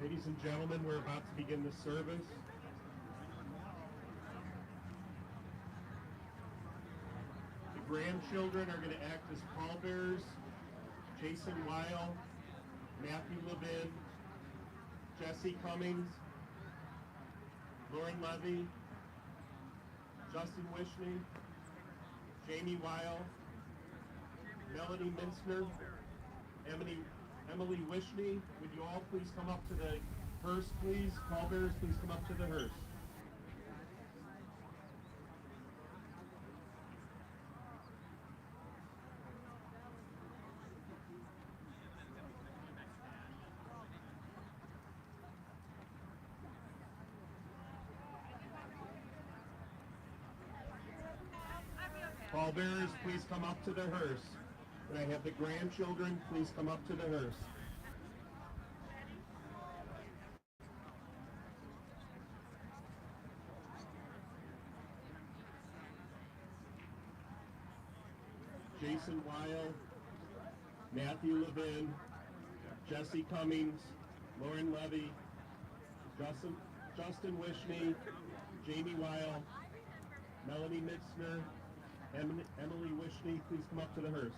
Ladies and gentlemen, we're about to begin the service. The grandchildren are going to act as pallbearers. Jason Weil, Matthew Levin, Jesse Cummings, Lauren Levy, Justin Wishne, Jamie Weil, Melody Mintzner, Emily Wishne. Would you all please come up to the hearse, please? Pallbearers, please come up to the hearse. Pallbearers, please come up to the hearse. And I have the grandchildren, please come up to the hearse. Jason Weil, Matthew Levin, Jesse Cummings, Lauren Levy, Justin Wishne, Jamie Weil, Melanie Mitzner, Emily Wishne, please come up to the hearse.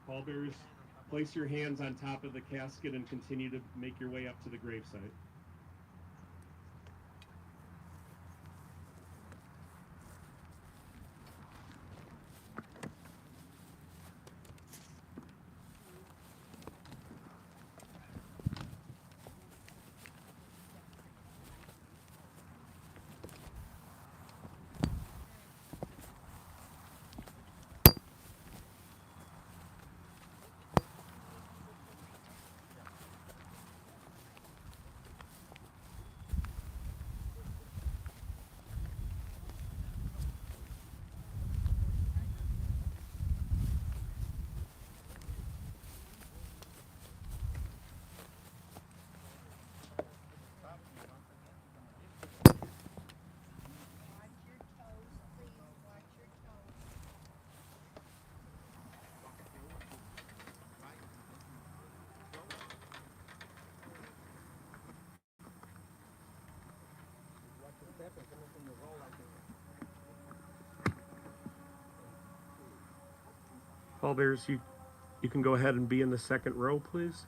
Pallbearers, place your hands on top of the casket and continue to make your way up to the gravesite. Pallbearers, you can go ahead and be in the second row, please.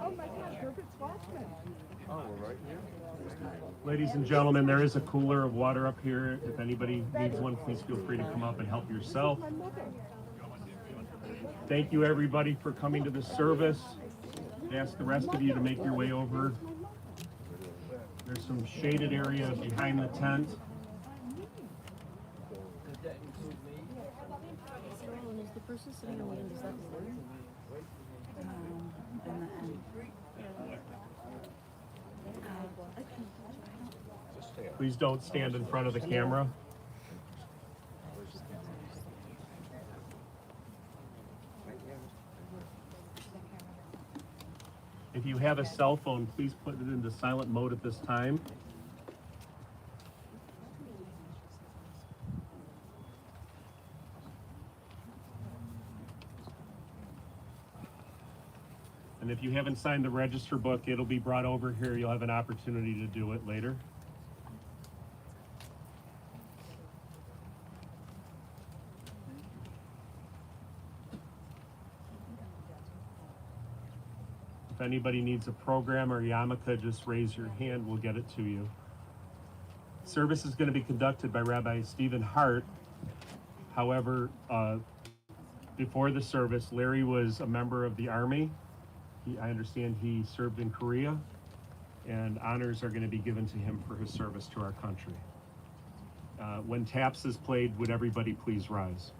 Oh my God, Herbert's Watchman. Oh, we're right here. Ladies and gentlemen, there is a cooler of water up here. If anybody needs one, please feel free to come up and help yourself. My mother. Thank you, everybody, for coming to the service. Ask the rest of you to make your way over. There's some shaded area behind the tent. Is the person sitting on the end, is that the Lord? Please don't stand in front of the camera. If you have a cell phone, please put it into silent mode at this time. And if you haven't signed the register book, it'll be brought over here. You'll have an opportunity to do it later. If anybody needs a program or yarmulke, just raise your hand. We'll get it to you. Service is going to be conducted by Rabbi Stephen Hart. However, before the service, Larry was a member of the Army. I understand he served in Korea, and honors are going to be given to him for his service to our country. When taps is played, would everybody please rise?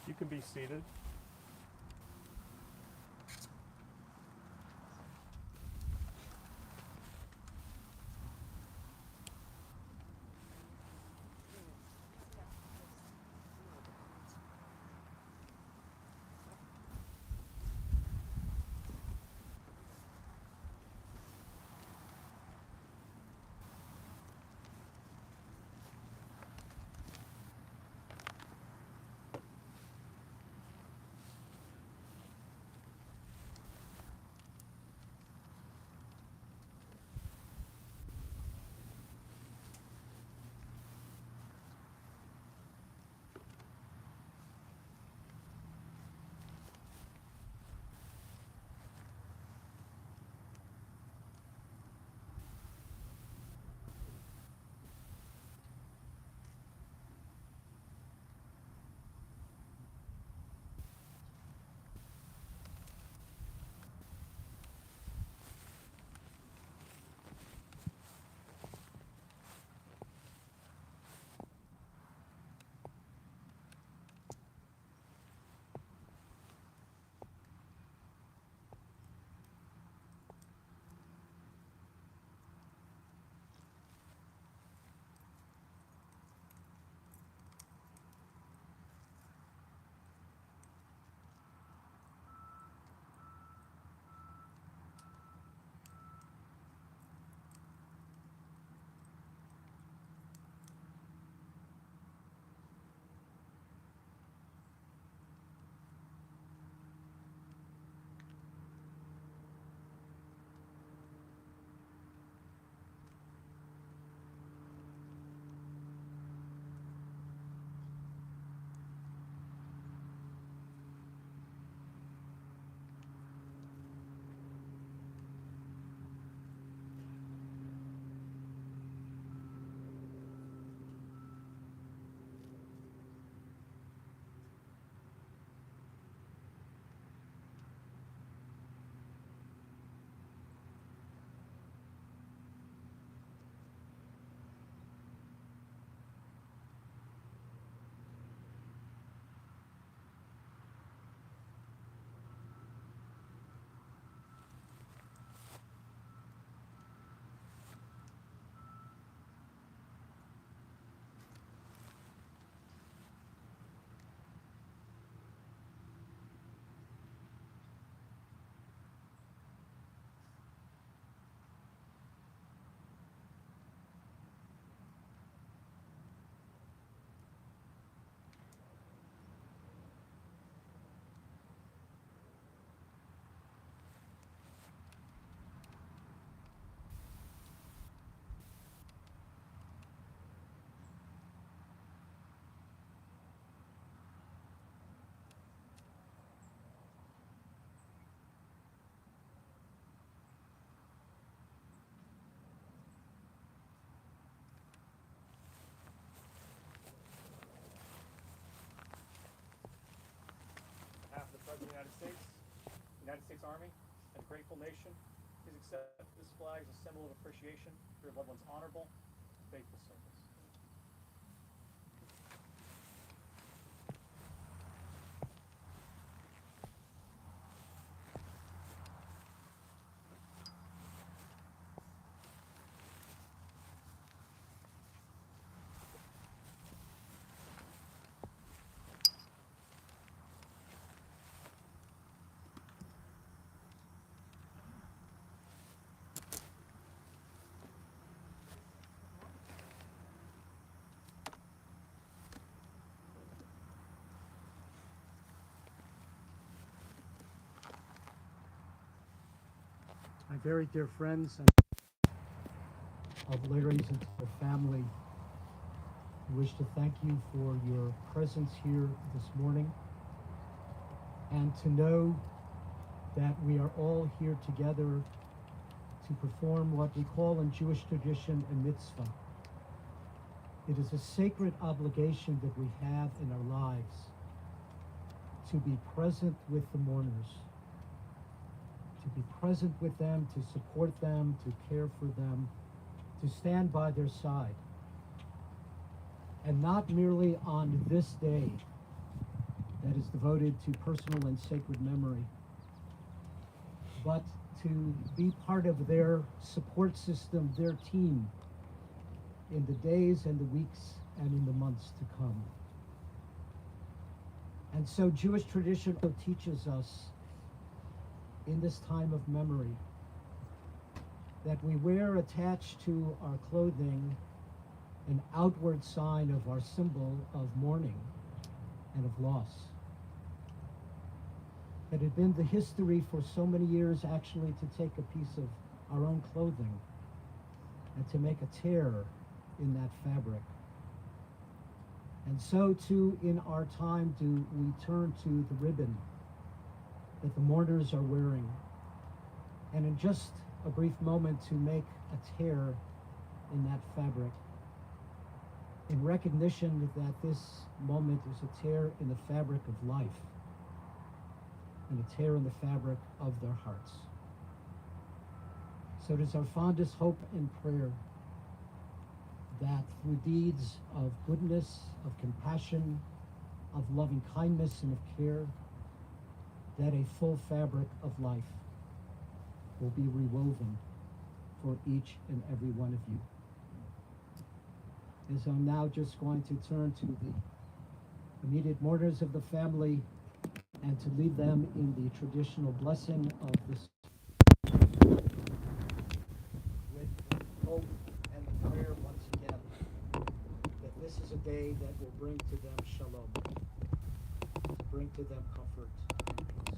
You can be seated. United States Army, and a grateful nation, please accept this flag as a symbol of appreciation for your loved one's honorable, faithful service. My very dear friends and of Larry's entire family, I wish to thank you for your presence here this morning and to know that we are all here together to perform what we call in Jewish tradition a mitzvah. It is a sacred obligation that we have in our lives to be present with the mourners, to be present with them, to support them, to care for them, to stand by their side. And not merely on this day that is devoted to personal and sacred memory, but to be part of their support system, their team, in the days and the weeks and in the months to come. And so Jewish tradition teaches us in this time of memory that we wear attached to our clothing an outward sign of our symbol of mourning and of loss. It had been the history for so many years actually to take a piece of our own clothing and to make a tear in that fabric. And so too in our time do we turn to the ribbon that the mourners are wearing, and in just a brief moment to make a tear in that fabric, in recognition that this moment is a tear in the fabric of life, and a tear in the fabric of their hearts. So it is our fondest hope and prayer that through deeds of goodness, of compassion, of loving kindness and of care, that a full fabric of life will be rewoven for each and every one of you. As I'm now just going to turn to the immediate mourners of the family and to lead them in the traditional blessing of this with hope and the prayer once again that this is a day that will bring to them shalom, to bring to them comfort and peace.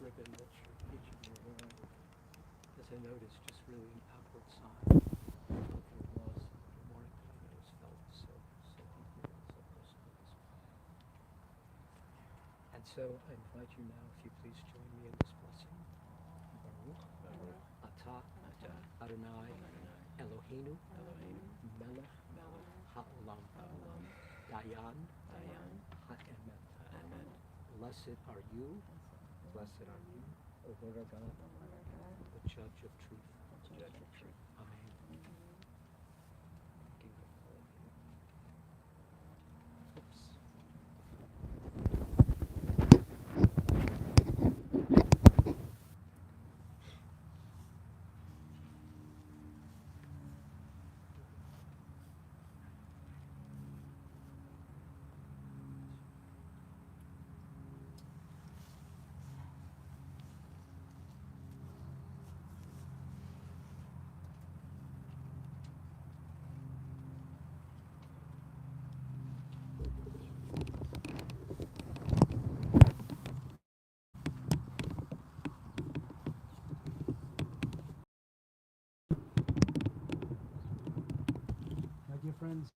Ribbon that each of you are wearing, as I noticed, just really an outward sign of your loss, your mourning that is felt so deeply and so personally this morning. And so I invite you now, if you please join me in this blessing. Baruch Atah Adonai Eloheinu Melech Ha'olam Dayan Ha'emet. Blessed are you, O Lord our God, the Judge of truth. Amen. Give it all of you. Oops. My dear friends,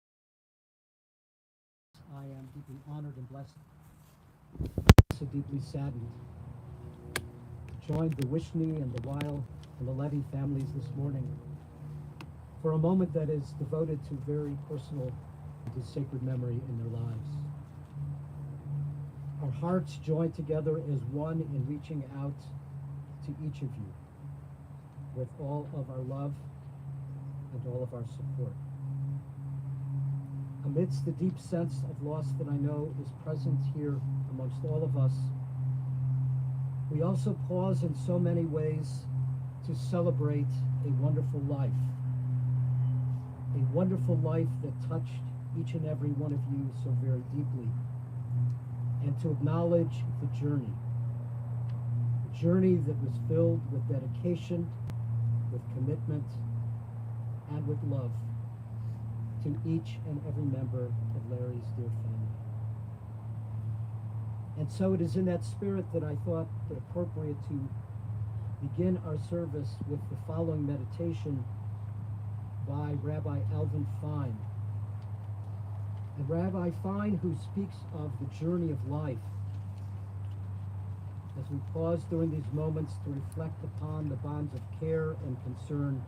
I am deeply honored and blessed, so deeply saddened joined the Wishne and the Weil and the Levy families this morning for a moment that is devoted to very personal and to sacred memory in their lives. Our hearts join together as one in reaching out to each of you with all of our love and all of our support. Amidst the deep sense of loss that I know is present here amongst all of us, we also pause in so many ways to celebrate a wonderful life that touched each and every one of you so very deeply, and to acknowledge the journey that was filled with dedication, with commitment, and with love to each and every member of Larry's dear family. And so it is in that spirit that I thought it appropriate to begin our service with the following meditation by Rabbi Alvin Fein. And Rabbi Fein, who speaks of the journey of life, as we pause during these moments to reflect upon the bonds of care and concern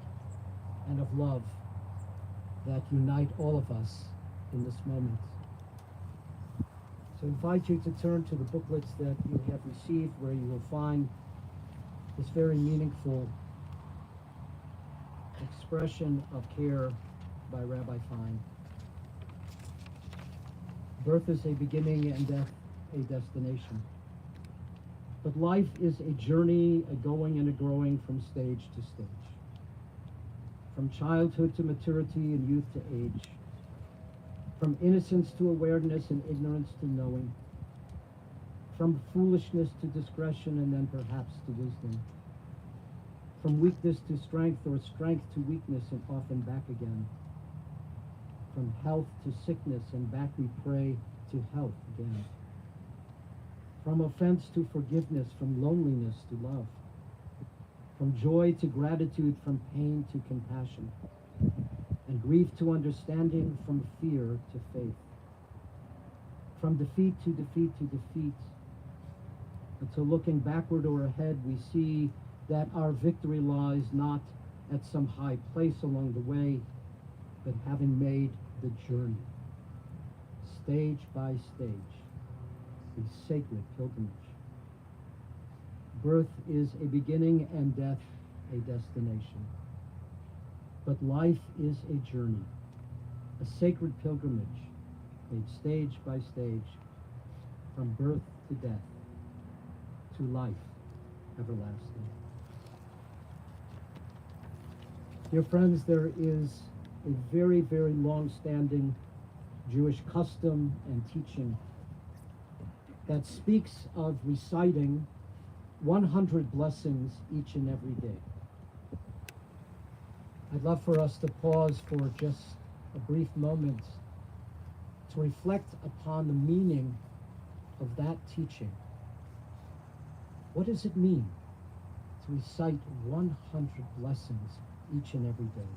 and of love that unite all of us in this moment. So I invite you to turn to the booklets that you have received, where you will find this very meaningful expression of care by Rabbi Fein. Birth is a beginning and death a destination. But life is a journey, a going and a growing from stage to stage. From childhood to maturity and youth to age. From innocence to awareness and ignorance to knowing. From foolishness to discretion and then perhaps to wisdom. From weakness to strength, or strength to weakness, and often back again. From health to sickness, and back we pray to health again. From offense to forgiveness, from loneliness to love. From joy to gratitude, from pain to compassion. And grief to understanding, from fear to faith. From defeat to defeat to defeat, until looking backward or ahead, we see that our victory lies not at some high place along the way, but having made the journey, stage by stage, a sacred pilgrimage. Birth is a beginning and death a destination. But life is a journey, a sacred pilgrimage made stage by stage, from birth to death, to life everlasting. Dear friends, there is a very, very long-standing Jewish custom and teaching that speaks of reciting 100 blessings each and every day. I'd love for us to pause for just a brief moment to reflect upon the meaning of that teaching. What does it mean to recite 100 blessings each and every day?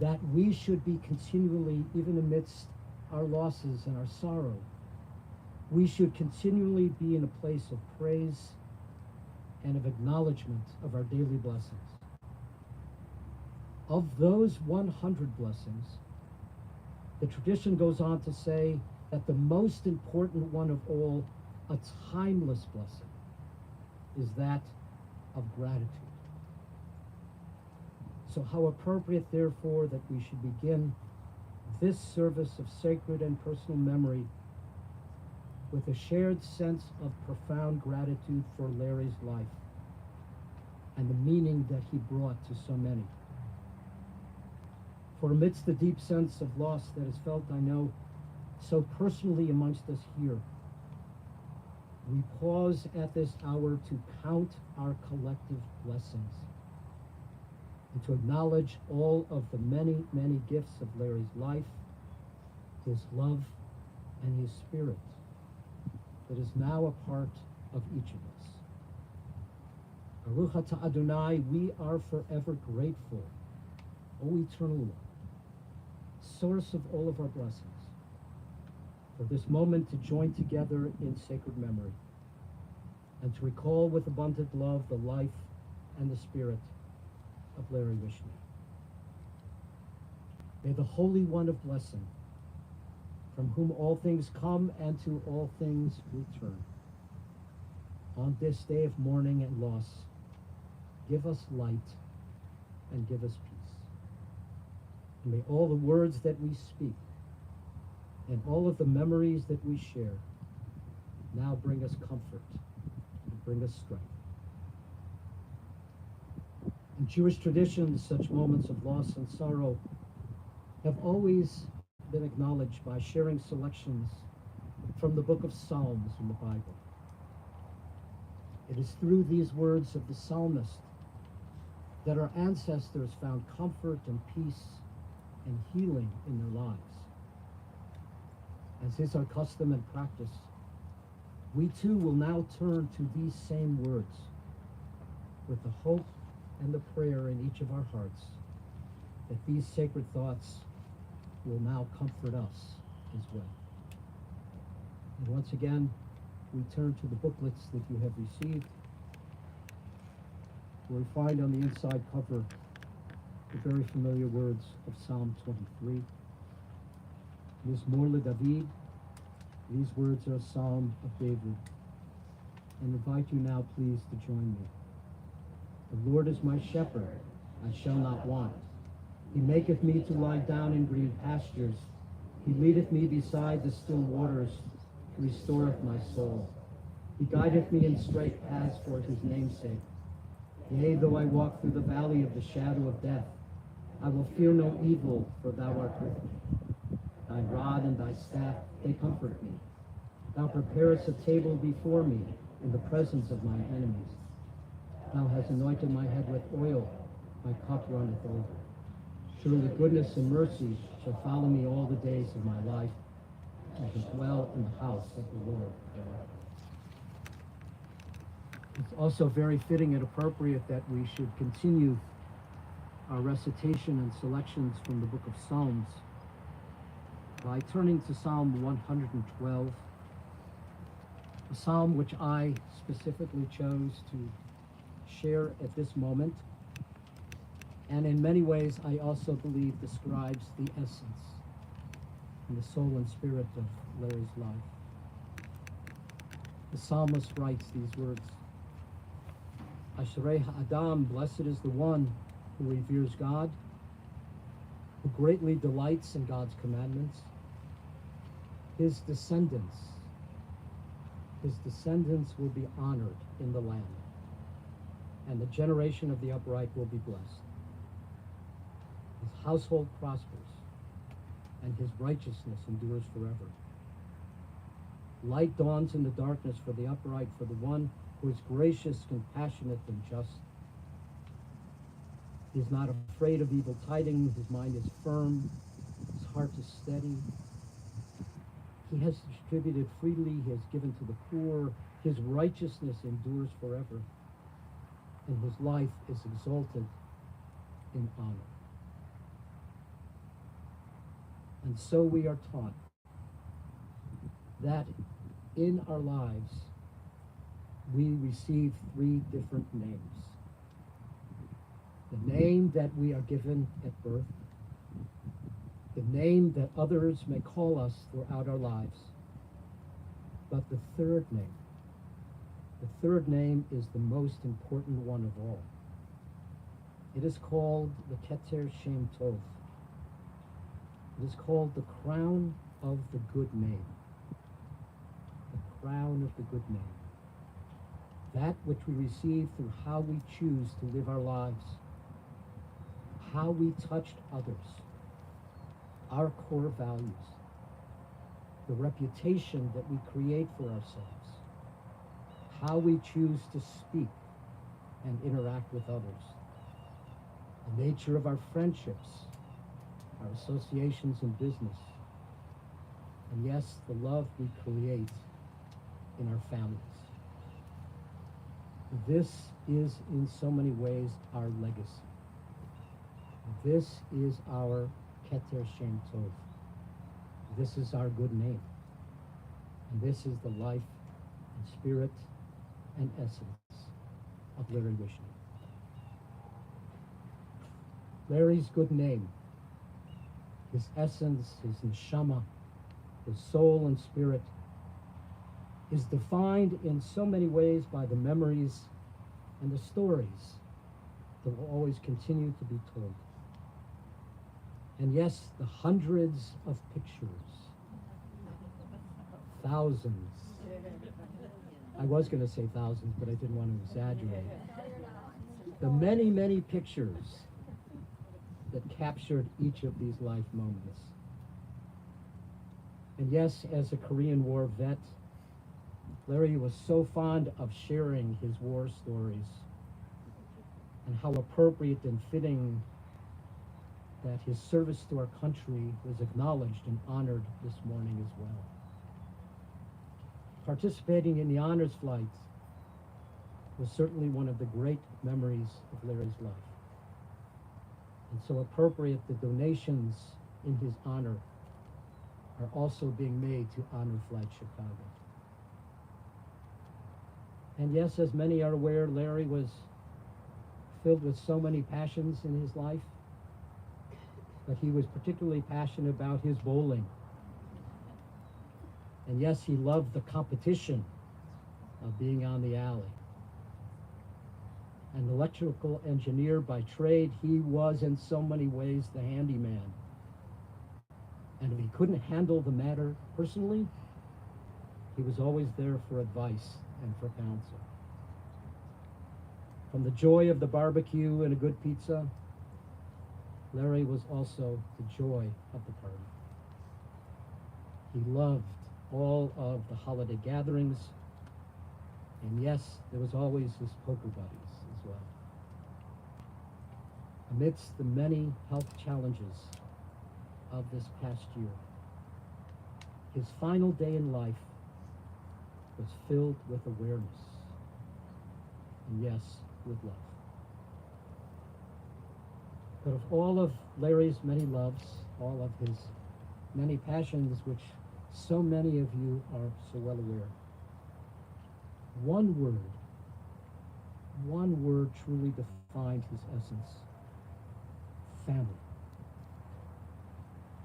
That we should be continually, even amidst our losses and our sorrow, we should continually be in a place of praise and of acknowledgement of our daily blessings. Of those 100 blessings, the tradition goes on to say that the most important one of all, a timeless blessing, is that of gratitude. So how appropriate, therefore, that we should begin this service of sacred and personal memory with a shared sense of profound gratitude for Larry's life and the meaning that he brought to so many. For amidst the deep sense of loss that is felt, I know, so personally amongst us here, we pause at this hour to count our collective blessings and to acknowledge all of the many, many gifts of Larry's life, his love, and his spirit that is now a part of each of us. Baruch atah Adonai, we are forever grateful, O eternal Lord, source of all of our blessings, for this moment to join together in sacred memory and to recall with abundant love the life and the spirit of Larry Wishne. May the Holy One of blessing, from whom all things come and to all things return, on this day of mourning and loss, give us light and give us peace. And may all the words that we speak and all of the memories that we share now bring us comfort and bring us strength. In Jewish tradition, such moments of loss and sorrow have always been acknowledged by sharing selections from the book of Psalms in the Bible. It is through these words of the psalmist that our ancestors found comfort and peace and healing in their lives. As is our custom and practice, we too will now turn to these same words with the hope and the prayer in each of our hearts that these sacred thoughts will now comfort us as well. And once again, we turn to the booklets that you have received, where we find on the inside cover the very familiar words of Psalm 23. Mizmor LeDavid, these words are a psalm of David, and invite you now please to join me. The Lord is my shepherd, I shall not want. He maketh me to lie down in green pastures. He leadeth me beside the still waters. He restoreth my soul. He guideth me in straight paths for his name's sake. Yea, though I walk through the valley of the shadow of death, I will fear no evil, for thou art with me. Thy rod and thy staff, they comfort me. Thou preparest a table before me in the presence of my enemies. Thou hast anointed my head with oil, my cup runneth over. Surely goodness and mercy shall follow me all the days of my life, and shall dwell in the house of the Lord forever. It's also very fitting and appropriate that we should continue our recitation and selections from the book of Psalms by turning to Psalm 112, a psalm which I specifically chose to share at this moment, and in many ways I also believe describes the essence and the soul and spirit of Larry's life. The psalmist writes these words: Asherei ha'adam, blessed is the one who reveres God, who greatly delights in God's commandments. His descendants will be honored in the land, and the generation of the upright will be blessed. His household prospers, and his righteousness endures forever. Light dawns in the darkness for the upright, for the one who is gracious, compassionate, and just. He is not afraid of evil tidings. His mind is firm. His heart is steady. He has distributed freely. He has given to the poor. His righteousness endures forever, and his life is exalted in honor. And so we are taught that in our lives we receive three different names. The name that we are given at birth, the name that others may call us throughout our lives, but the third name is the most important one of all. It is called the Keter Shem Tov. It is called the crown of the good name. The crown of the good name. That which we receive through how we choose to live our lives, how we touched others, our core values, the reputation that we create for ourselves, how we choose to speak and interact with others, the nature of our friendships, our associations in business, and yes, the love we create in our families. This is in so many ways our legacy. This is our Keter Shem Tov. This is our good name. And this is the life and spirit and essence of Larry Wishne. Larry's good name, his essence, his neshama, his soul and spirit, is defined in so many ways by the memories and the stories that will always continue to be told. And yes, the hundreds of pictures, thousands. I was going to say thousands, but I didn't want to exaggerate. The many, many pictures that captured each of these life moments. And yes, as a Korean War vet, Larry was so fond of sharing his war stories, and how appropriate and fitting that his service to our country was acknowledged and honored this morning as well. Participating in the honors flights was certainly one of the great memories of Larry's life. And so appropriate, the donations in his honor are also being made to Honor Flight Chicago. And yes, as many are aware, Larry was filled with so many passions in his life, but he was particularly passionate about his bowling. And yes, he loved the competition of being on the alley. An electrical engineer by trade, he was in so many ways the handyman. And if he couldn't handle the matter personally, he was always there for advice and for counsel. From the joy of the barbecue and a good pizza, Larry was also the joy of the party. He loved all of the holiday gatherings, and yes, there was always his poker buddies as well. Amidst the many health challenges of this past year, his final day in life was filled with awareness, and yes, with love. But of all of Larry's many loves, all of his many passions, which so many of you are so well aware, one word truly defined his essence: family.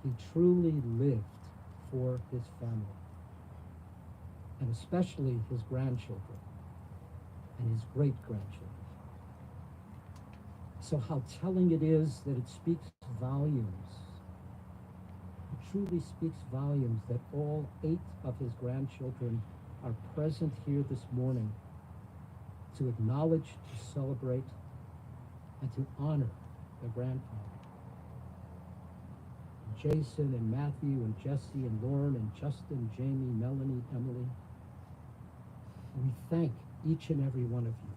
He truly lived for his family, and especially his grandchildren and his great-grandchildren. So how telling it is that it speaks volumes. It truly speaks volumes that all 8 of his grandchildren are present here this morning to acknowledge, to celebrate, and to honor their grandfather. Jason and Matthew and Jesse and Lauren and Justin, Jamie, Melanie, Emily. We thank each and every one of you.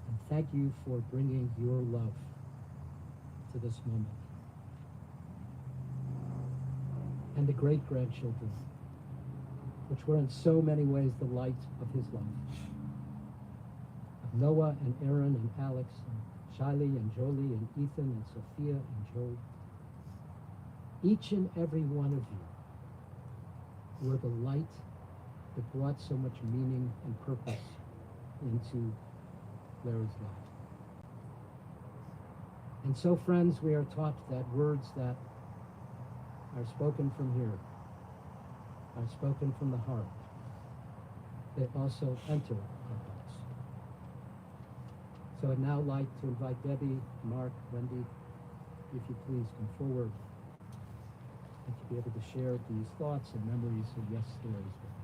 And thank you for bringing your love to this moment. And the great-grandchildren, which were in so many ways the light of his life. Of Noah and Aaron and Alex and Shiley and Jolie and Ethan and Sophia and Joe. Each and every one of you were the light that brought so much meaning and purpose into Larry's life. And so, friends, we are taught that words that are spoken from here are spoken from the heart. They also enter our hearts. So I'd now like to invite Debbie, Mark, Wendy, if you please come forward, and to be able to share these thoughts and memories of yes stories with us.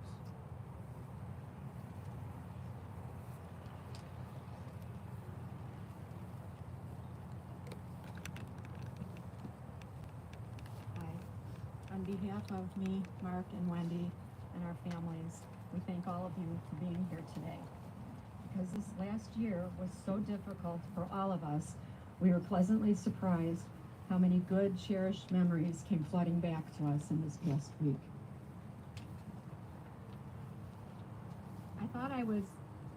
Hi. On behalf of me, Mark, and Wendy, and our families, we thank all of you for being here today. Because this last year was so difficult for all of us, we were pleasantly surprised how many good, cherished memories came flooding back to us in this past week. I thought I was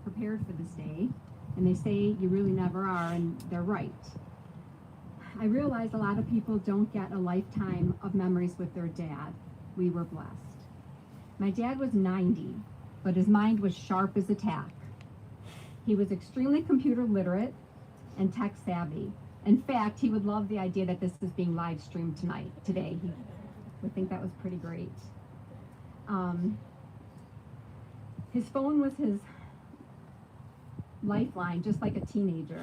prepared for this day, and they say you really never are, and they're right. I realize a lot of people don't get a lifetime of memories with their dad. We were blessed. My dad was 90, but his mind was sharp as a tack. He was extremely computer literate and tech savvy. In fact, he would love the idea that this is being live streamed today. He would think that was pretty great. His phone was his lifeline, just like a teenager.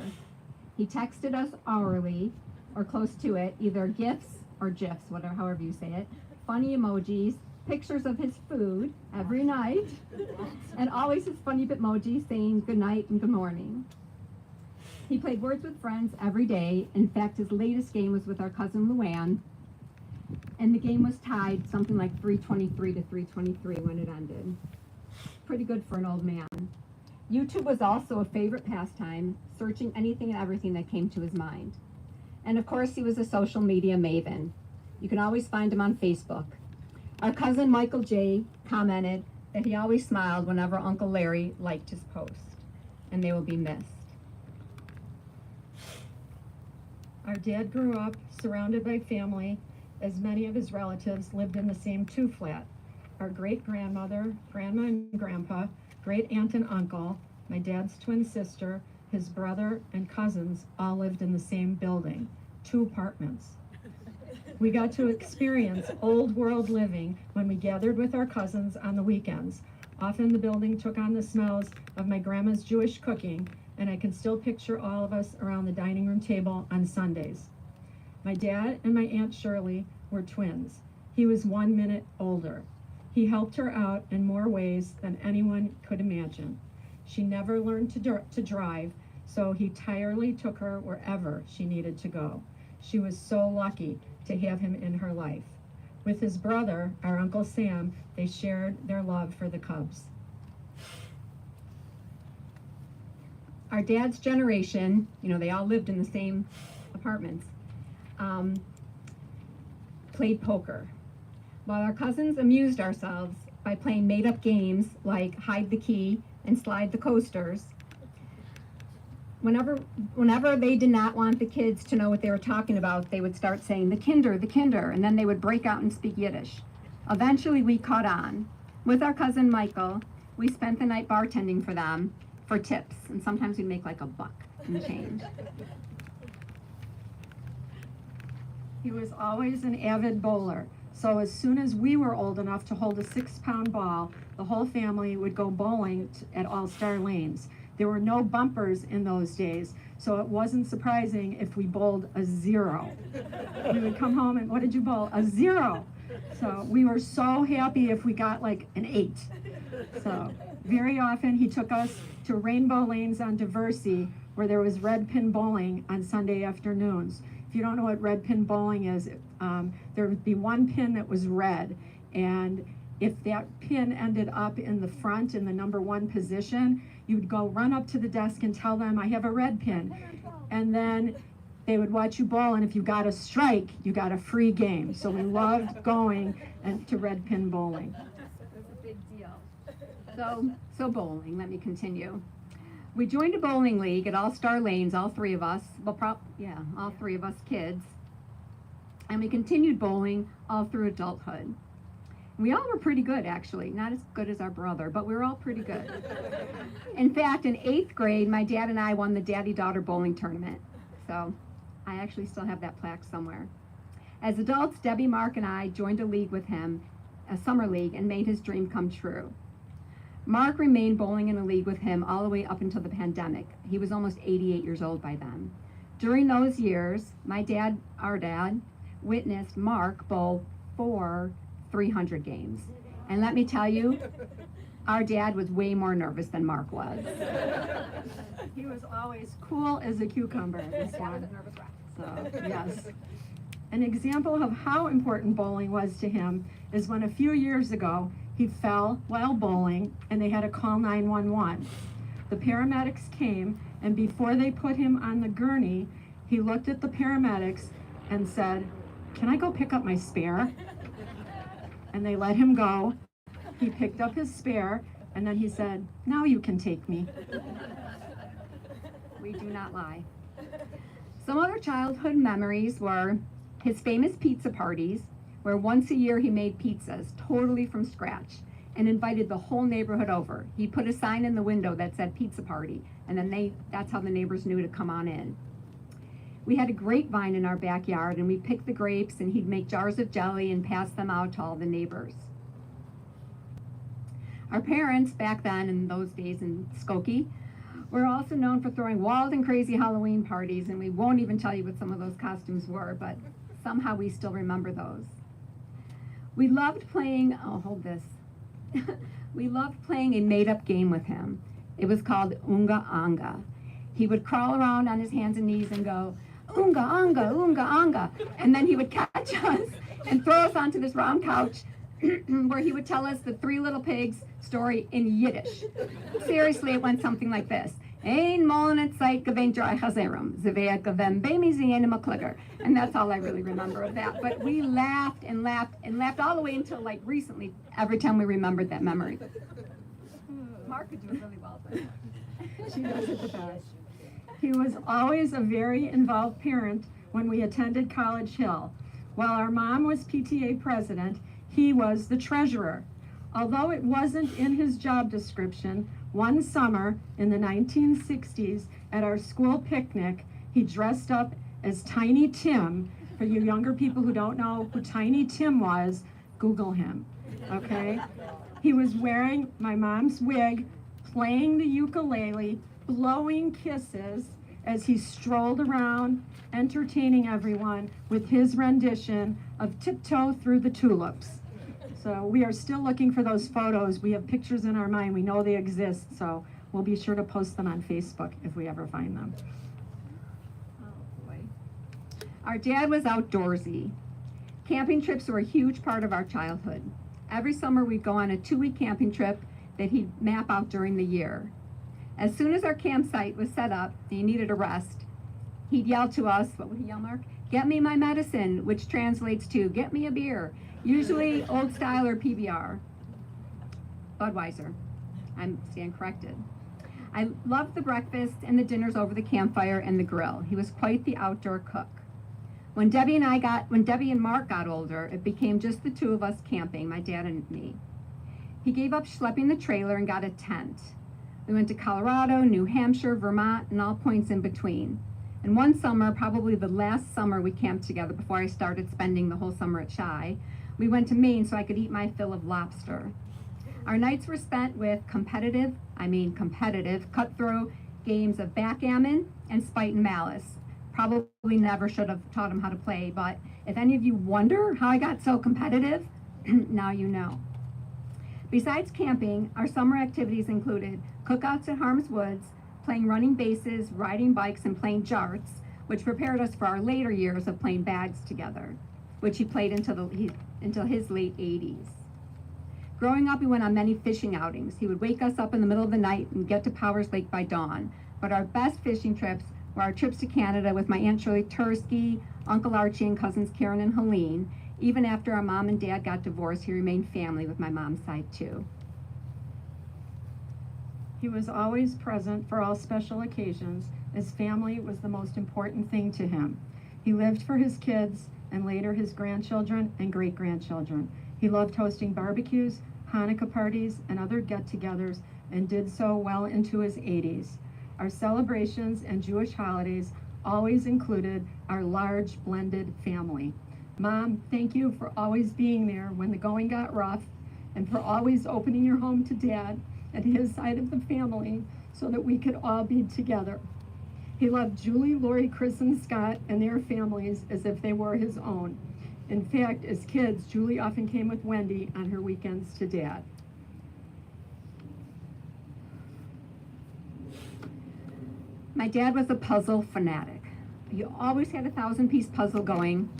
He texted us hourly, or close to it, either GIFs or GIFs, whatever, however you say it, funny emojis, pictures of his food every night, and always his funny bitmoji saying good night and good morning. He played Words with Friends every day. In fact, his latest game was with our cousin Luann, and the game was tied something like 323 to 323 when it ended. Pretty good for an old man. YouTube was also a favorite pastime, searching anything and everything that came to his mind. And of course, he was a social media maven. You can always find him on Facebook. Our cousin Michael J. commented that he always smiled whenever Uncle Larry liked his post, and they will be missed. Our dad grew up surrounded by family, as many of his relatives lived in the same two-flat. Our great-grandmother, grandma and grandpa, great-aunt and uncle, my dad's twin sister, his brother, and cousins all lived in the same building, 2 apartments. We got to experience old world living when we gathered with our cousins on the weekends. Often the building took on the smells of my grandma's Jewish cooking, and I can still picture all of us around the dining room table on Sundays. My dad and my Aunt Shirley were twins. He was 1 minute older. He helped her out in more ways than anyone could imagine. She never learned to drive, so he tirelessly took her wherever she needed to go. She was so lucky to have him in her life. With his brother, our Uncle Sam, they shared their love for the Cubs. Our dad's generation, they all lived in the same apartments, played poker, while our cousins amused ourselves by playing made-up games like hide the key and slide the coasters. Whenever they did not want the kids to know what they were talking about, they would start saying the kinder, and then they would break out and speak Yiddish. Eventually we caught on. With our cousin Michael, we spent the night bartending for them for tips, and sometimes we'd make like $1 in change. He was always an avid bowler, so as soon as we were old enough to hold a 6-pound ball, the whole family would go bowling at All-Star Lanes. There were no bumpers in those days, so it wasn't surprising if we bowled a 0. We would come home and, what did you bowl? A 0. So we were so happy if we got like an 8. So very often he took us to Rainbow Lanes on Diversey, where there was red pin bowling on Sunday afternoons. If you don't know what red pin bowling is, there would be one pin that was red, and if that pin ended up in the front in the number 1 position, you would go run up to the desk and tell them, I have a red pin. And then they would watch you bowl, and if you got a strike, you got a free game. So we loved going to red pin bowling. It's a big deal. So bowling, let me continue. We joined a bowling league at All-Star Lanes, all 3 of us, all 3 of us kids. And we continued bowling all through adulthood. We all were pretty good, actually. Not as good as our brother, but we were all pretty good. In fact, in 8th grade, my dad and I won the daddy-daughter bowling tournament. So I actually still have that plaque somewhere. As adults, Debbie, Mark, and I joined a league with him, a summer league, and made his dream come true. Mark remained bowling in a league with him all the way up until the pandemic. He was almost 88 years old by then. During those years, our dad, witnessed Mark bowl 4 300 games. And let me tell you, our dad was way more nervous than Mark was. He was always cool as a cucumber, this one. So, yes. An example of how important bowling was to him is when a few years ago, he fell while bowling and they had to call 911. The paramedics came, and before they put him on the gurney, he looked at the paramedics and said, "Can I go pick up my spare?" And they let him go. He picked up his spare, and then he said, "Now you can take me." We do not lie. Some other childhood memories were his famous pizza parties, where once a year he made pizzas totally from scratch. and invited the whole neighborhood over. He put a sign in the window that said pizza party, and then that's how the neighbors knew to come on in. We had a grapevine in our backyard, and we picked the grapes, and he'd make jars of jelly and pass them out to all the neighbors. Our parents, back then in those days in Skokie, were also known for throwing wild and crazy Halloween parties, and we won't even tell you what some of those costumes were, but somehow we still remember those. We loved playing, oh, hold this. We loved playing a made-up game with him. It was called Unga Anga. He would crawl around on his hands and knees and go, Unga Anga, Unga Anga, and then he would catch us and throw us onto this round couch where he would tell us the Three Little Pigs story in Yiddish. Seriously, it went something like this. Ein Monet Zeit gewinnt drei Chazerum, ze wer gewinnt Bemi Ziena McClugger. And that's all I really remember of that. But we laughed and laughed and laughed all the way until like recently, every time we remembered that memory. Mark could do it really well, but She does it the best. He was always a very involved parent when we attended College Hill. While our mom was PTA president, he was the treasurer. Although it wasn't in his job description, one summer in the 1960s at our school picnic, he dressed up as Tiny Tim. For you younger people who don't know who Tiny Tim was, Google him, okay? He was wearing my mom's wig, playing the ukulele, blowing kisses as he strolled around, entertaining everyone with his rendition of Tiptoe Through the Tulips. So we are still looking for those photos. We have pictures in our mind. We know they exist, so we'll be sure to post them on Facebook if we ever find them. oh boy. Our dad was outdoorsy. Camping trips were a huge part of our childhood. Every summer we'd go on a 2-week camping trip that he'd map out during the year. As soon as our campsite was set up and he needed a rest, he'd yell to us, what would he yell, Mark? Get me my medicine, which translates to get me a beer, usually Old Style or PBR. Budweiser. I stand corrected. I loved the breakfast and the dinners over the campfire and the grill. He was quite the outdoor cook. When Debbie and Mark got older, it became just the two of us camping, my dad and me. He gave up schlepping the trailer and got a tent. We went to Colorado, New Hampshire, Vermont, and all points in between. And one summer, probably the last summer we camped together before I started spending the whole summer at Chi, we went to Maine so I could eat my fill of lobster. Our nights were spent with competitive, cutthroat games of backgammon and spite and malice. Probably never should have taught him how to play, but if any of you wonder how I got so competitive, now you know. Besides camping, our summer activities included cookouts at Harm's Woods, playing running bases, riding bikes, and playing jarts, which prepared us for our later years of playing bags together, which he played until his late 80s. Growing up, we went on many fishing outings. He would wake us up in the middle of the night and get to Powers Lake by dawn. But our best fishing trips were our trips to Canada with my Aunt Shirley Tursky, Uncle Archie, and cousins Karen and Helene. Even after our mom and dad got divorced, he remained family with my mom's side too. He was always present for all special occasions, as family was the most important thing to him. He lived for his kids and later his grandchildren and great-grandchildren. He loved hosting barbecues, Hanukkah parties, and other get-togethers, and did so well into his 80s. Our celebrations and Jewish holidays always included our large blended family. Mom, thank you for always being there when the going got rough, and for always opening your home to Dad and his side of the family so that we could all be together. He loved Julie, Lori, Chris, and Scott and their families as if they were his own. In fact, as kids, Julie often came with Wendy on her weekends to Dad. My dad was a puzzle fanatic. He always had a 1,000-piece puzzle going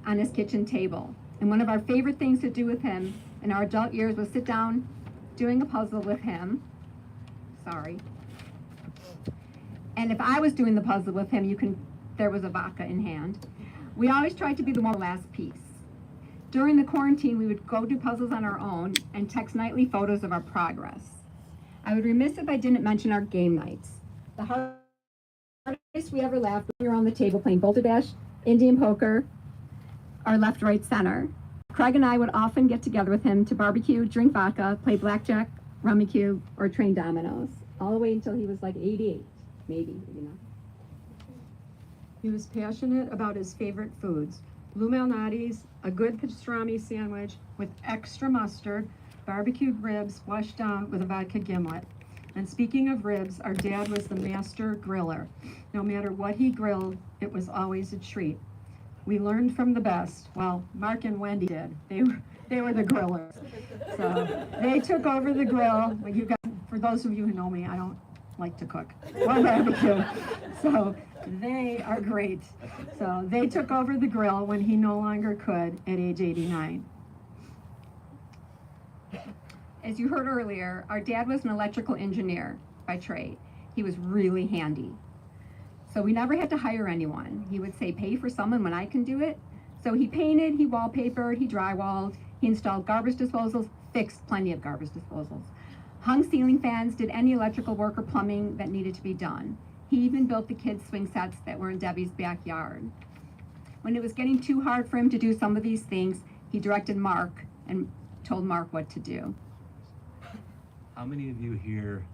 on his kitchen table. And one of our favorite things to do with him in our adult years was sit down doing a puzzle with him. Sorry. And if I was doing the puzzle with him, there was a vodka in hand. We always tried to be the one last piece. During the quarantine, we would go do puzzles on our own and text nightly photos of our progress. I would be remiss if I didn't mention our game nights. The hardest we ever laughed when we were on the table playing Boulder Dash, Indian poker, or left, right, center. Craig and I would often get together with him to barbecue, drink vodka, play blackjack, rummy cube, or train dominoes, all the way until he was like 88, maybe, you know. He was passionate about his favorite foods: blue malnati's, a good pastrami sandwich with extra mustard, barbecued ribs washed down with a vodka gimlet. And speaking of ribs, our dad was the master griller. No matter what he grilled, it was always a treat. We learned from the best. Well, Mark and Wendy did. They were the grillers. So they took over the grill. But you guys, for those of you who know me, I don't like to cook or barbecue. So they are great. So they took over the grill when he no longer could at age 89. As you heard earlier, our dad was an electrical engineer by trade. He was really handy. So we never had to hire anyone. He would say, pay for someone when I can do it. So he painted, he wallpapered, he drywalled, he installed garbage disposals, fixed plenty of garbage disposals, hung ceiling fans, did any electrical work or plumbing that needed to be done. He even built the kids' swing sets that were in Debbie's backyard. When it was getting too hard for him to do some of these things, he directed Mark and told Mark what to do. How many of you here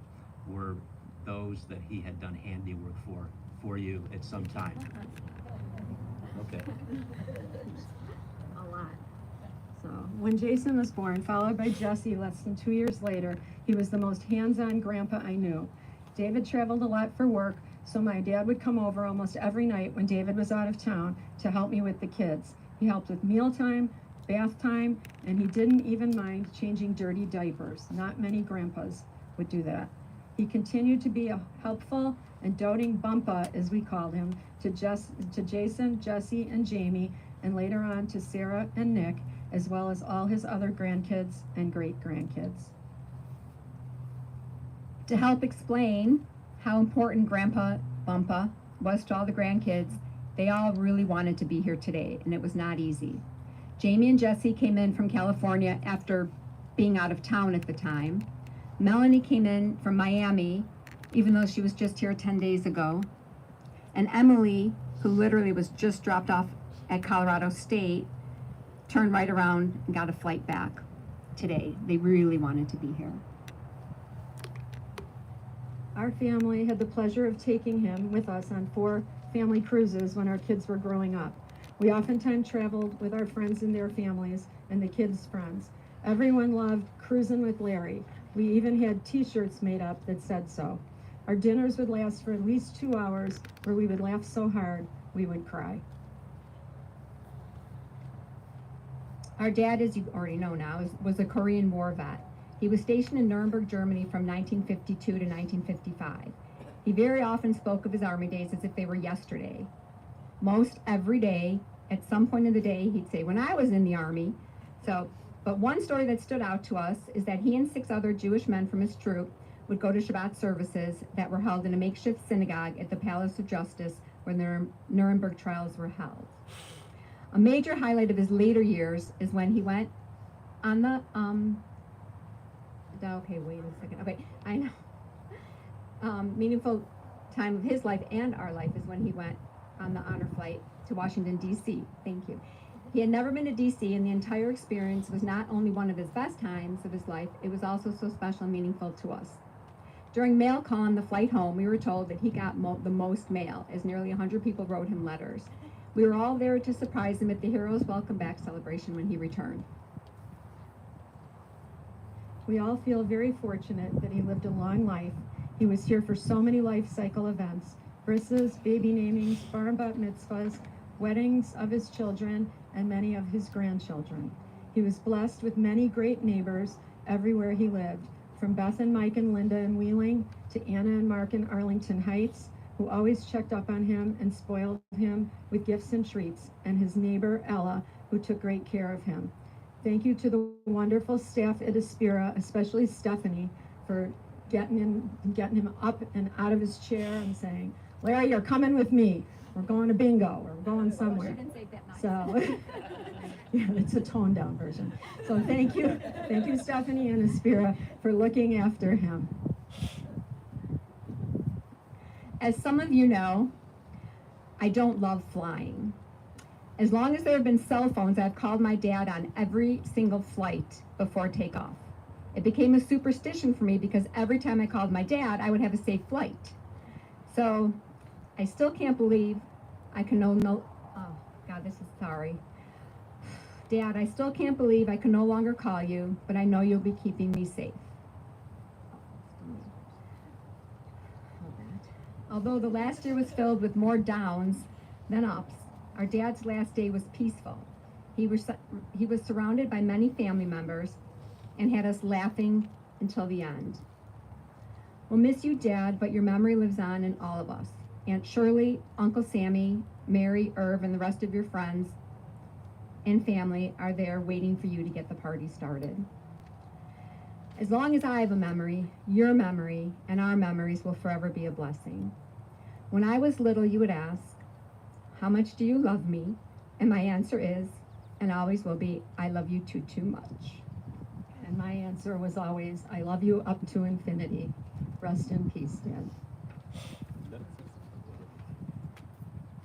were those that he had done handiwork for you at some time? Okay. A lot. So when Jason was born, followed by Jesse less than 2 years later, he was the most hands-on grandpa I knew. David traveled a lot for work, so my dad would come over almost every night when David was out of town to help me with the kids. He helped with mealtime, bath time, and he didn't even mind changing dirty diapers. Not many grandpas would do that. He continued to be a helpful and doting bumpa, as we called him, to Jason, Jesse, and Jamie, and later on to Sarah and Nick, as well as all his other grandkids and great-grandkids. To help explain how important Grandpa Bumpa was to all the grandkids, they all really wanted to be here today, and it was not easy. Jamie and Jesse came in from California after being out of town at the time. Melanie came in from Miami, even though she was just here 10 days ago. And Emily, who literally was just dropped off at Colorado State, turned right around and got a flight back today. They really wanted to be here. Our family had the pleasure of taking him with us on 4 family cruises when our kids were growing up. We oftentimes traveled with our friends and their families and the kids' friends. Everyone loved cruising with Larry. We even had t-shirts made up that said so. Our dinners would last for at least 2 hours, where we would laugh so hard we would cry. Our dad, as you already know now, was a Korean War vet. He was stationed in Nuremberg, Germany from 1952 to 1955. He very often spoke of his Army days as if they were yesterday. Most every day, at some point in the day, he'd say, when I was in the Army. But one story that stood out to us is that he and 6 other Jewish men from his troop would go to Shabbat services that were held in a makeshift synagogue at the Palace of Justice when the Nuremberg trials were held. A major highlight of his later years is when he went on the, okay, wait a second, okay, I know. Meaningful time of his life and our life is when he went on the honor flight to Washington, D.C. Thank you. He had never been to D.C., and the entire experience was not only one of his best times of his life, it was also so special and meaningful to us. During mail call on the flight home, we were told that he got the most mail, as nearly 100 people wrote him letters. We were all there to surprise him at the Heroes Welcome Back celebration when he returned. We all feel very fortunate that he lived a long life. He was here for so many life cycle events: brisses, baby namings, bar and bat mitzvahs, weddings of his children, and many of his grandchildren. He was blessed with many great neighbors everywhere he lived, from Beth and Mike and Linda in Wheeling to Anna and Mark in Arlington Heights, who always checked up on him and spoiled him with gifts and treats, and his neighbor Ella, who took great care of him. Thank you to the wonderful staff at Aspira, especially Stephanie, for getting him up and out of his chair and saying, Larry, you're coming with me. We're going to bingo. We're going somewhere. She didn't say that nice. So, yeah, it's a toned down version. So thank you, Stephanie and Aspira, for looking after him. As some of you know, I don't love flying. As long as there have been cell phones, I've called my dad on every single flight before takeoff. It became a superstition for me because every time I called my dad, I would have a safe flight. So I still can't believe I can oh God, this is sorry. Dad, I still can't believe I can no longer call you, but I know you'll be keeping me safe. Although the last year was filled with more downs than ups, our dad's last day was peaceful. He was surrounded by many family members and had us laughing until the end. We'll miss you, Dad, but your memory lives on in all of us. Aunt Shirley, Uncle Sammy, Mary, Irv, and the rest of your friends and family are there waiting for you to get the party started. As long as I have a memory, your memory and our memories will forever be a blessing. When I was little, you would ask, "How much do you love me?" And my answer is, and always will be, "I love you too much." And my answer was always, I love you up to infinity. Rest in peace, Dad.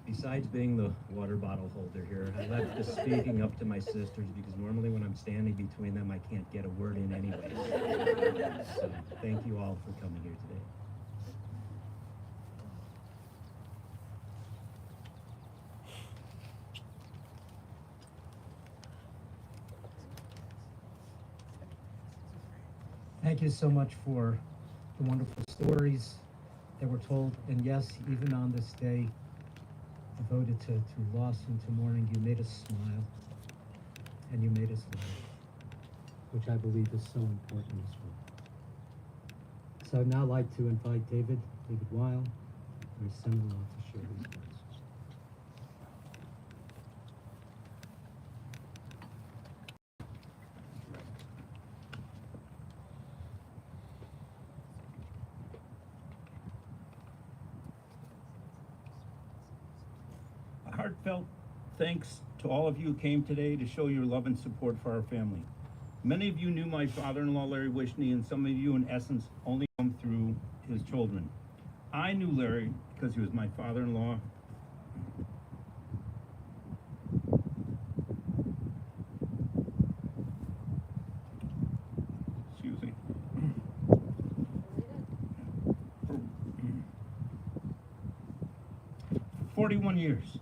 Besides being the water bottle holder here, I left the speaking up to my sisters because normally when I'm standing between them, I can't get a word in anyway. So thank you all for coming here today. Thank you so much for the wonderful stories that were told. And yes, even on this day devoted to loss and to mourning, you made us smile and you made us laugh, which I believe is so important as well. So I'd now like to invite David Weil, my son-in-law, to share his words. A heartfelt thanks to all of you who came today to show your love and support for our family. Many of you knew my father-in-law, Larry Wishne, and some of you, in essence, only come through his children. I knew Larry because he was my father-in-law. Excuse me. For 41 years.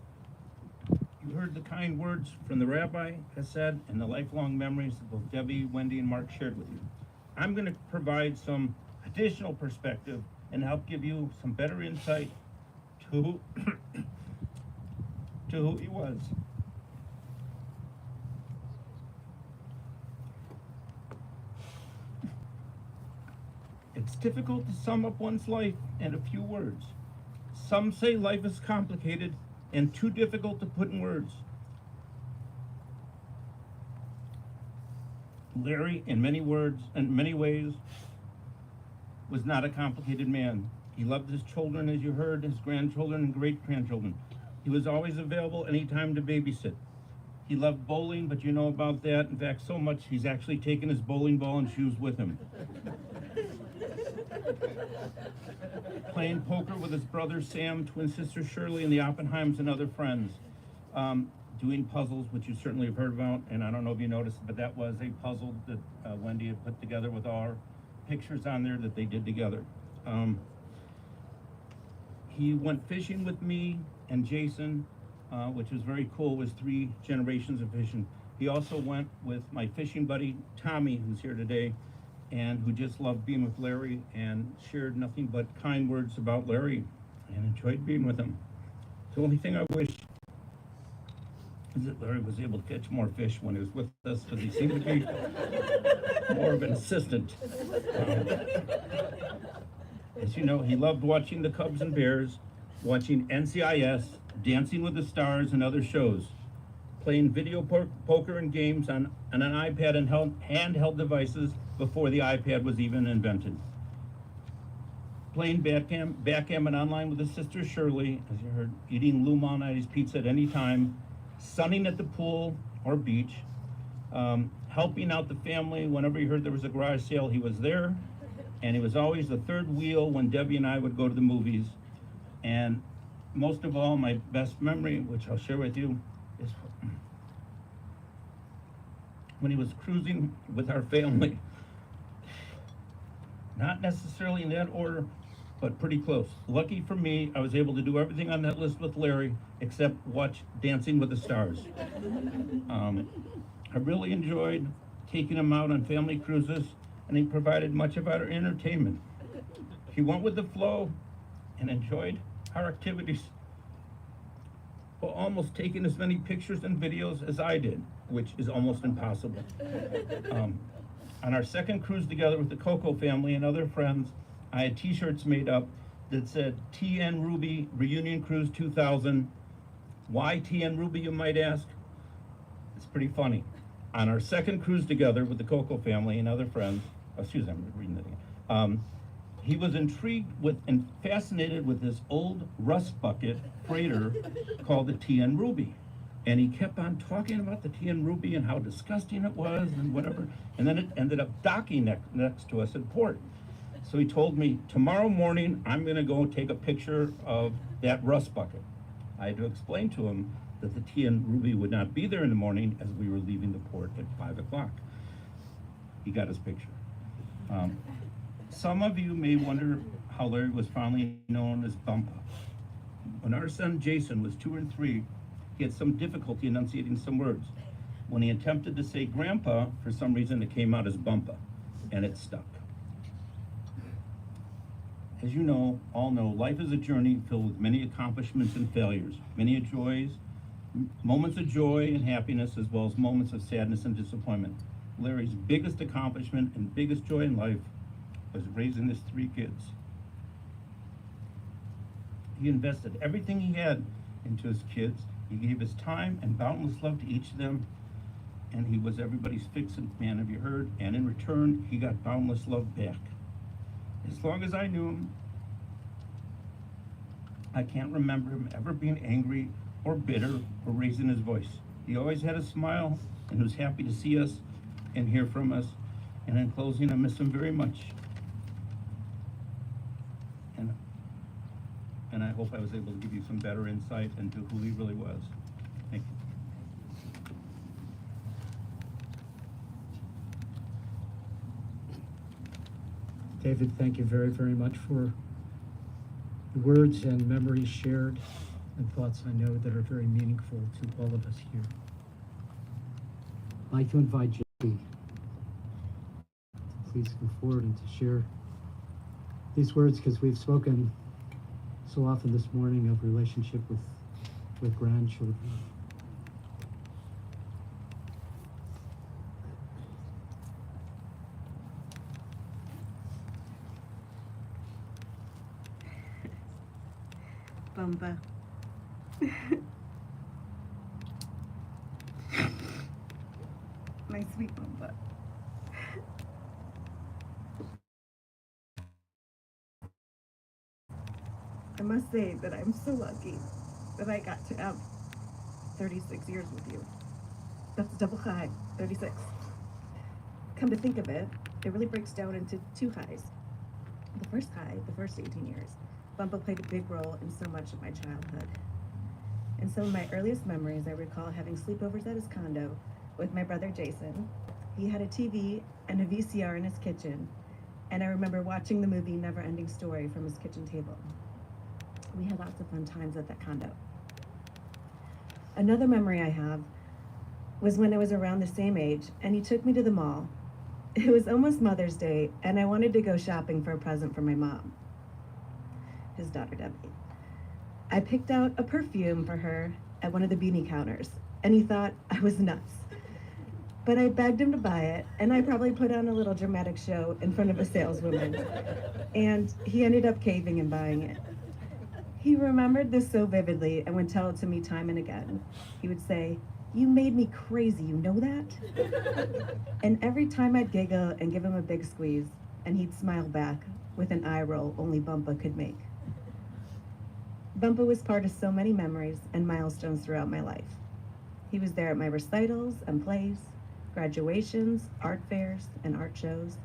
You heard the kind words from the Rabbi has said and the lifelong memories that both Debbie, Wendy, and Mark shared with you. I'm going to provide some additional perspective and help give you some better insight to who he was. It's difficult to sum up one's life in a few words. Some say life is complicated and too difficult to put in words. Larry, in many ways, was not a complicated man. He loved his children, as you heard, his grandchildren and great-grandchildren. He was always available anytime to babysit. He loved bowling, but you know about that. In fact, so much he's actually taken his bowling ball and shoes with him. Playing poker with his brother Sam, twin sister Shirley, and the Oppenheims and other friends. Doing puzzles, which you certainly have heard about, and I don't know if you noticed, but that was a puzzle that Wendy had put together with our pictures on there that they did together. He went fishing with me and Jason, which was very cool. It was 3 generations of fishing. He also went with my fishing buddy Tommy, who's here today, and who just loved being with Larry and shared nothing but kind words about Larry and enjoyed being with him. The only thing I wish is that Larry was able to catch more fish when he was with us, because he seemed to be more of an assistant. As you know, he loved watching the Cubs and Bears, watching NCIS, Dancing with the Stars, and other shows, playing video poker and games on an iPad and handheld devices before the iPad was even invented. Playing backgammon online with his sister Shirley, as you heard, eating Lou Malnati's pizza at any time, sunning at the pool or beach, helping out the family whenever he heard there was a garage sale. He was there, and he was always the third wheel when Debbie and I would go to the movies. And most of all, my best memory, which I'll share with you, is when he was cruising with our family. Not necessarily in that order, but pretty close. Lucky for me, I was able to do everything on that list with Larry except watch Dancing with the Stars. I really enjoyed taking him out on family cruises, and he provided much of our entertainment. He went with the flow and enjoyed our activities, while almost taking as many pictures and videos as I did, which is almost impossible. On our second cruise together with the Coco family and other friends, I had t-shirts made up that said TN Ruby Reunion Cruise 2000. Why TN Ruby, you might ask? It's pretty funny. On our second cruise together with the Coco family and other friends, I'm reading that again. He was intrigued with and fascinated with this old rust bucket freighter called the TN Ruby. And he kept on talking about the TN Ruby and how disgusting it was and whatever. And then it ended up docking next to us at port. So he told me, tomorrow morning, I'm gonna go take a picture of that rust bucket. I had to explain to him that the TN Ruby would not be there in the morning as we were leaving the port at 5 o'clock. He got his picture. Some of you may wonder how Larry was fondly known as Bumpa. When our son Jason was 2 or 3, he had some difficulty enunciating some words. When he attempted to say Grandpa, for some reason it came out as Bumpa, and it stuck. As you know, all know, life is a journey filled with many accomplishments and failures, many joys, moments of joy and happiness, as well as moments of sadness and disappointment. Larry's biggest accomplishment and biggest joy in life was raising his 3 kids. He invested everything he had into his kids. He gave his time and boundless love to each of them, and he was everybody's fixin' man, have you heard? And in return, he got boundless love back. As long as I knew him, I can't remember him ever being angry or bitter or raising his voice. He always had a smile and was happy to see us and hear from us. And in closing, I miss him very much. And I hope I was able to give you some better insight into who he really was. Thank you. David, thank you very, very much for the words and memories shared and thoughts I know that are very meaningful to all of us here. I'd like to invite JP to please come forward and to share these words, because we've spoken so often this morning of relationship with grandchildren. Bumba. My sweet Bumba. I must say that I'm so lucky that I got to have 36 years with you. That's double high, 36. Come to think of it, it really breaks down into 2 highs. The first high, the first 18 years, Bumpa played a big role in so much of my childhood. In some of my earliest memories, I recall having sleepovers at his condo with my brother Jason. He had a TV and a VCR in his kitchen, and I remember watching the movie Never Ending Story from his kitchen table. We had lots of fun times at that condo. Another memory I have was when I was around the same age, and he took me to the mall. It was almost Mother's Day, and I wanted to go shopping for a present for my mom, his daughter Debbie. I picked out a perfume for her at one of the beauty counters, and he thought I was nuts. But I begged him to buy it, and I probably put on a little dramatic show in front of a saleswoman, and he ended up caving and buying it. He remembered this so vividly and would tell it to me time and again. He would say, "You made me crazy, you know that?" And every time I'd giggle and give him a big squeeze, and he'd smile back with an eye roll only Bumpa could make. Bumpa was part of so many memories and milestones throughout my life. He was there at my recitals and plays, graduations, art fairs, and art shows.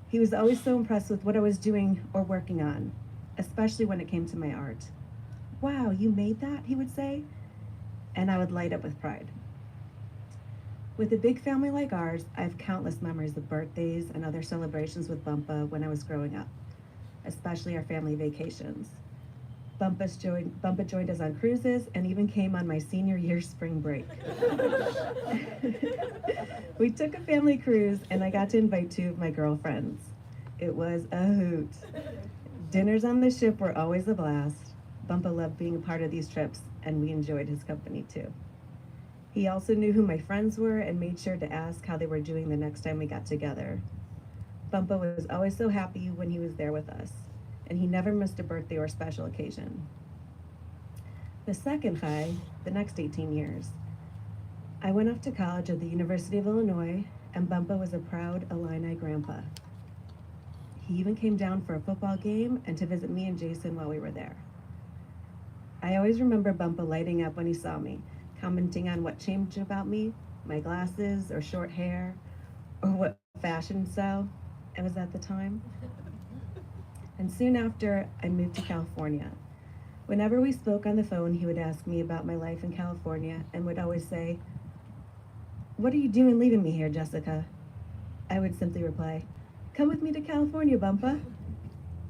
He was always so impressed with what I was doing or working on, especially when it came to my art. "Wow, you made that?" he would say. and I would light up with pride. With a big family like ours, I have countless memories of birthdays and other celebrations with Bumpa when I was growing up, especially our family vacations. Bumpa joined us on cruises and even came on my senior year spring break. We took a family cruise and I got to invite 2 of my girlfriends. It was a hoot. Dinners on the ship were always a blast. Bumpa loved being a part of these trips and we enjoyed his company too. He also knew who my friends were and made sure to ask how they were doing the next time we got together. Bumpa was always so happy when he was there with us, and he never missed a birthday or special occasion. The second high, the next 18 years, I went off to college at the University of Illinois, and Bumpa was a proud Illini grandpa. He even came down for a football game and to visit me and Jason while we were there. I always remember Bumpa lighting up when he saw me, commenting on what changed about me, my glasses or short hair, or what fashion style it was at the time. And soon after, I moved to California. Whenever we spoke on the phone, he would ask me about my life in California and would always say, "What are you doing leaving me here, Jessica?" I would simply reply, "Come with me to California, Bumpa."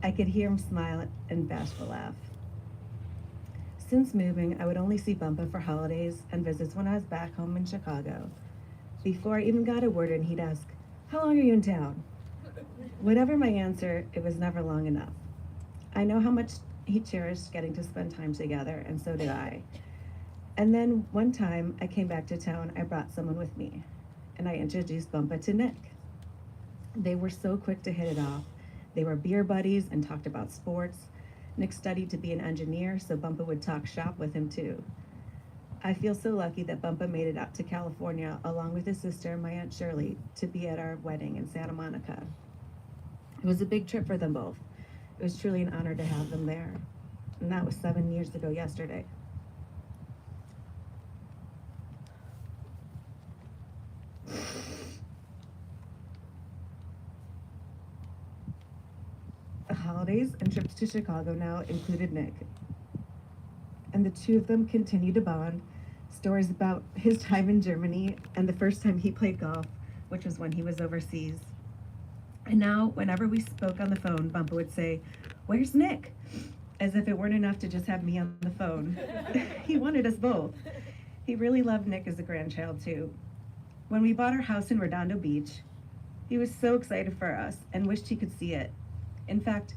I could hear him smile and bashful laugh. Since moving, I would only see Bumpa for holidays and visits when I was back home in Chicago. Before I even got a word in, he'd ask, "How long are you in town?" Whatever my answer, it was never long enough. I know how much he cherished getting to spend time together, and so did I. And then one time I came back to town, I brought someone with me, and I introduced Bumpa to Nick. They were so quick to hit it off. They were beer buddies and talked about sports. Nick studied to be an engineer, so Bumpa would talk shop with him too. I feel so lucky that Bumpa made it out to California along with his sister, my Aunt Shirley, to be at our wedding in Santa Monica. It was a big trip for them both. It was truly an honor to have them there. And that was 7 years ago yesterday. The holidays and trips to Chicago now included Nick. And the 2 of them continued to bond. Stories about his time in Germany and the first time he played golf, which was when he was overseas. And now, whenever we spoke on the phone, Bumpa would say, "Where's Nick?" As if it weren't enough to just have me on the phone. He wanted us both. He really loved Nick as a grandchild too. When we bought our house in Redondo Beach, he was so excited for us and wished he could see it. In fact,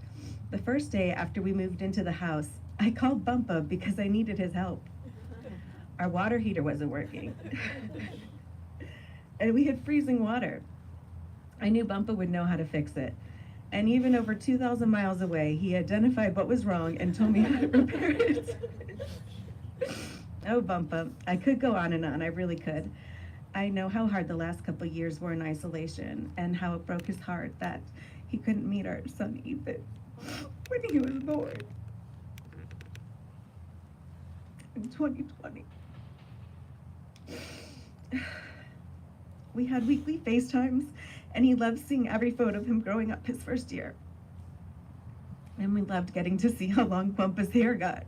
the first day after we moved into the house, I called Bumpa because I needed his help. Our water heater wasn't working. And we had freezing water. I knew Bumpa would know how to fix it. And even over 2,000 miles away, he identified what was wrong and told me how to repair it. Oh, Bumpa, I could go on and on, I really could. I know how hard the last couple years were in isolation and how it broke his heart that he couldn't meet our son Ethan when he was born in 2020. We had weekly FaceTimes, and he loved seeing every photo of him growing up his first year. And we loved getting to see how long Bumpa's hair got.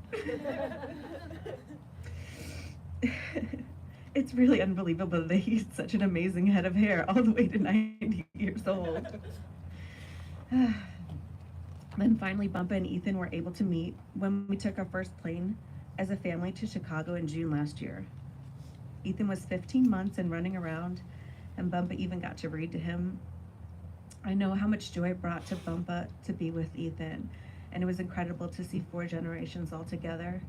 It's really unbelievable that he's such an amazing head of hair all the way to 90 years old. Then finally, Bumpa and Ethan were able to meet when we took our first plane as a family to Chicago in June last year. Ethan was 15 months and running around, and Bumpa even got to read to him. I know how much joy it brought to Bumpa to be with Ethan, and it was incredible to see 4 generations all together.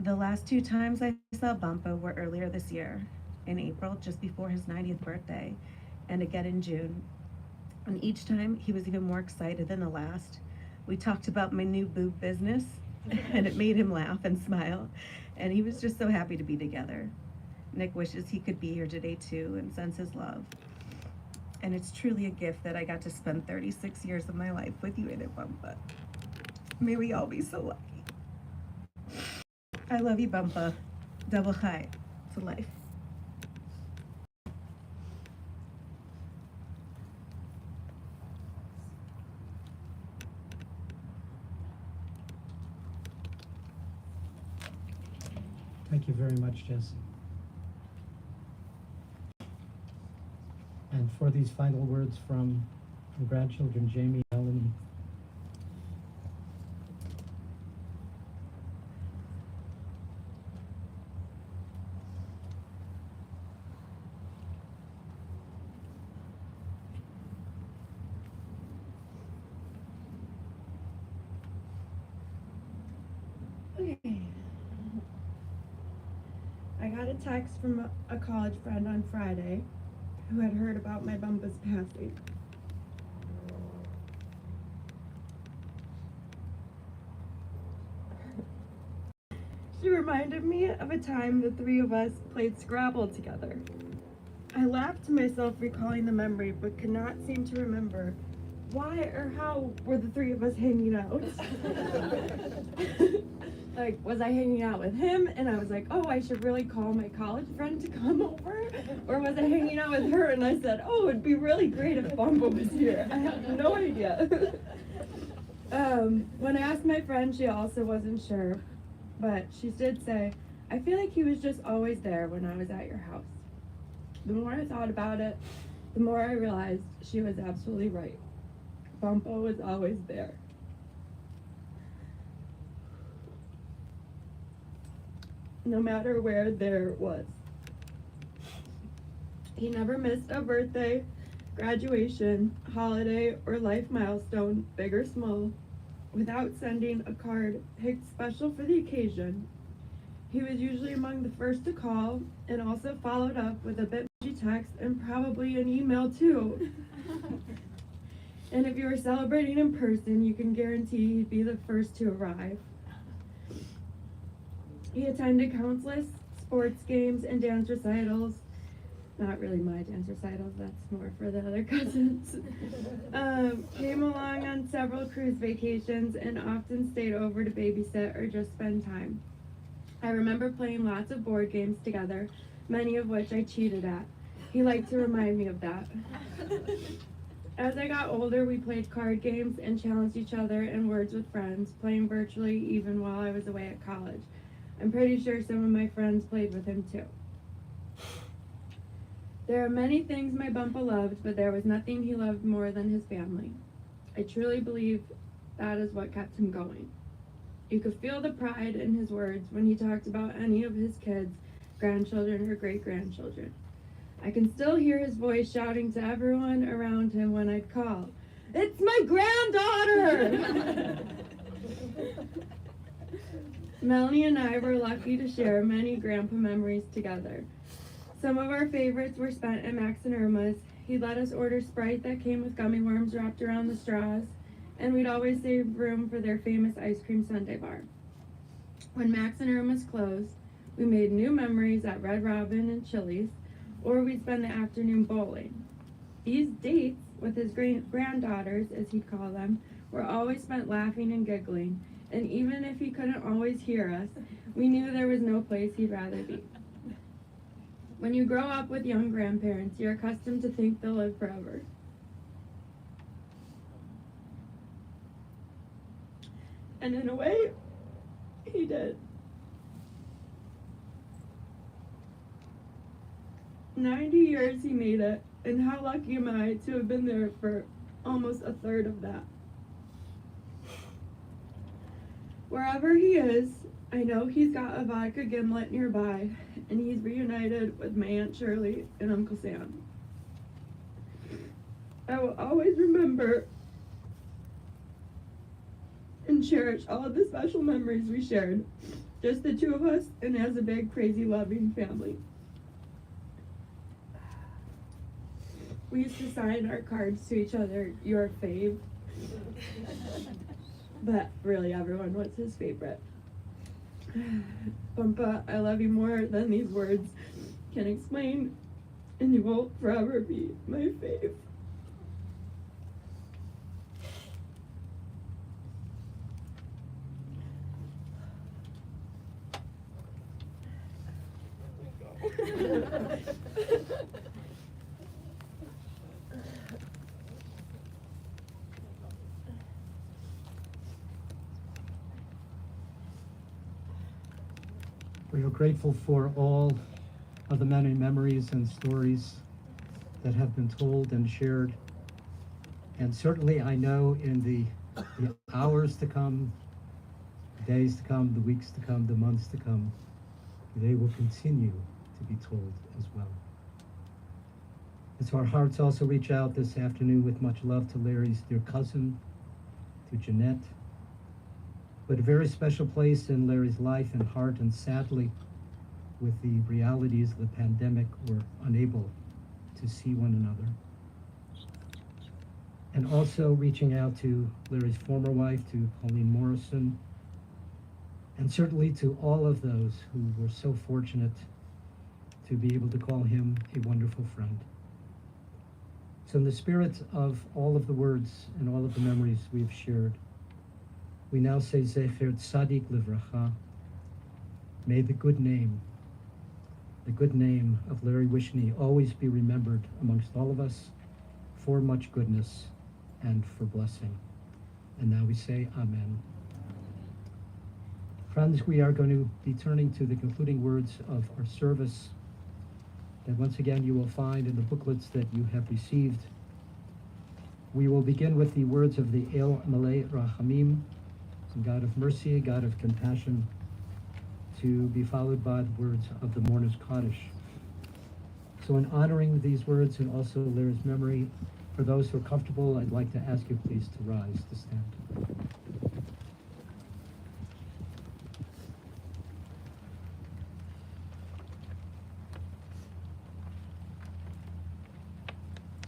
The last 2 times I saw Bumpa were earlier this year, in April, just before his 90th birthday, and again in June. And each time, he was even more excited than the last. We talked about my new boob business, and it made him laugh and smile, and he was just so happy to be together. Nick wishes he could be here today too and sends his love. And it's truly a gift that I got to spend 36 years of my life with you in it, Bumpa. May we all be so lucky. I love you, Bumpa. Double high to life. Thank you very much, Jesse. And for these final words from grandchildren, Jamie, Ellen. Okay. I got a text from a college friend on Friday who had heard about my bumpa's passing. She reminded me of a time the three of us played Scrabble together. I laughed to myself recalling the memory, but could not seem to remember why or how were the three of us hanging out. Like, was I hanging out with him and I was like, oh, I should really call my college friend to come over? Or was I hanging out with her and I said, oh, it'd be really great if Bumba was here? I have no idea. When I asked my friend, she also wasn't sure, but she did say, I feel like he was just always there when I was at your house. The more I thought about it, the more I realized she was absolutely right. Bumpa was always there. No matter where there was. He never missed a birthday, graduation, holiday, or life milestone, big or small, without sending a card picked special for the occasion. He was usually among the first to call and also followed up with a Bitmoji text and probably an email too. And if you were celebrating in person, you can guarantee he'd be the first to arrive. He attended countless sports games and dance recitals. Not really my dance recitals, that's more for the other cousins. Came along on several cruise vacations and often stayed over to babysit or just spend time. I remember playing lots of board games together, many of which I cheated at. He liked to remind me of that. As I got older, we played card games and challenged each other in Words with Friends, playing virtually even while I was away at college. I'm pretty sure some of my friends played with him too. There are many things my Bumpa loved, but there was nothing he loved more than his family. I truly believe that is what kept him going. You could feel the pride in his words when he talked about any of his kids, grandchildren, or great-grandchildren. I can still hear his voice shouting to everyone around him when I'd call, "It's my granddaughter!" Melanie and I were lucky to share many grandpa memories together. Some of our favorites were spent at Max and Irma's. He'd let us order Sprite that came with gummy worms wrapped around the straws, and we'd always save room for their famous ice cream sundae bar. When Max and Irma's closed, we made new memories at Red Robin and Chili's, or we'd spend the afternoon bowling. These dates with his granddaughters, as he'd call them, were always spent laughing and giggling, and even if he couldn't always hear us, we knew there was no place he'd rather be. When you grow up with young grandparents, you're accustomed to think they'll live forever. And in a way, he did. 90 years he made it, and how lucky am I to have been there for almost a third of that. Wherever he is, I know he's got a vodka gimlet nearby, and he's reunited with my Aunt Shirley and Uncle Sam. I will always remember and cherish all of the special memories we shared, just the two of us and as a big, crazy, loving family. We used to sign our cards to each other, your fave, but really everyone was his favorite. Bumpa, I love you more than these words can explain, and you will forever be my fave. We are grateful for all of the many memories and stories that have been told and shared. And certainly I know in the hours to come, the days to come, the weeks to come, the months to come, they will continue to be told as well. And so our hearts also reach out this afternoon with much love to Larry's dear cousin, to Jeanette, but a very special place in Larry's life and heart, and sadly, with the realities of the pandemic, we're unable to see one another. And also reaching out to Larry's former wife, to Pauline Morrison, and certainly to all of those who were so fortunate to be able to call him a wonderful friend. So in the spirit of all of the words and all of the memories we've shared, we now say Zecher Tzadik Livracha. May the good name of Larry Wishne always be remembered amongst all of us for much goodness and for blessing. And now we say Amen. Friends, we are going to be turning to the concluding words of our service that once again you will find in the booklets that you have received. We will begin with the words of the El Malei Rachamim, God of mercy, God of compassion, to be followed by the words of the Mourner's Kaddish. So in honoring these words and also Larry's memory, for those who are comfortable, I'd like to ask you please to rise, to stand.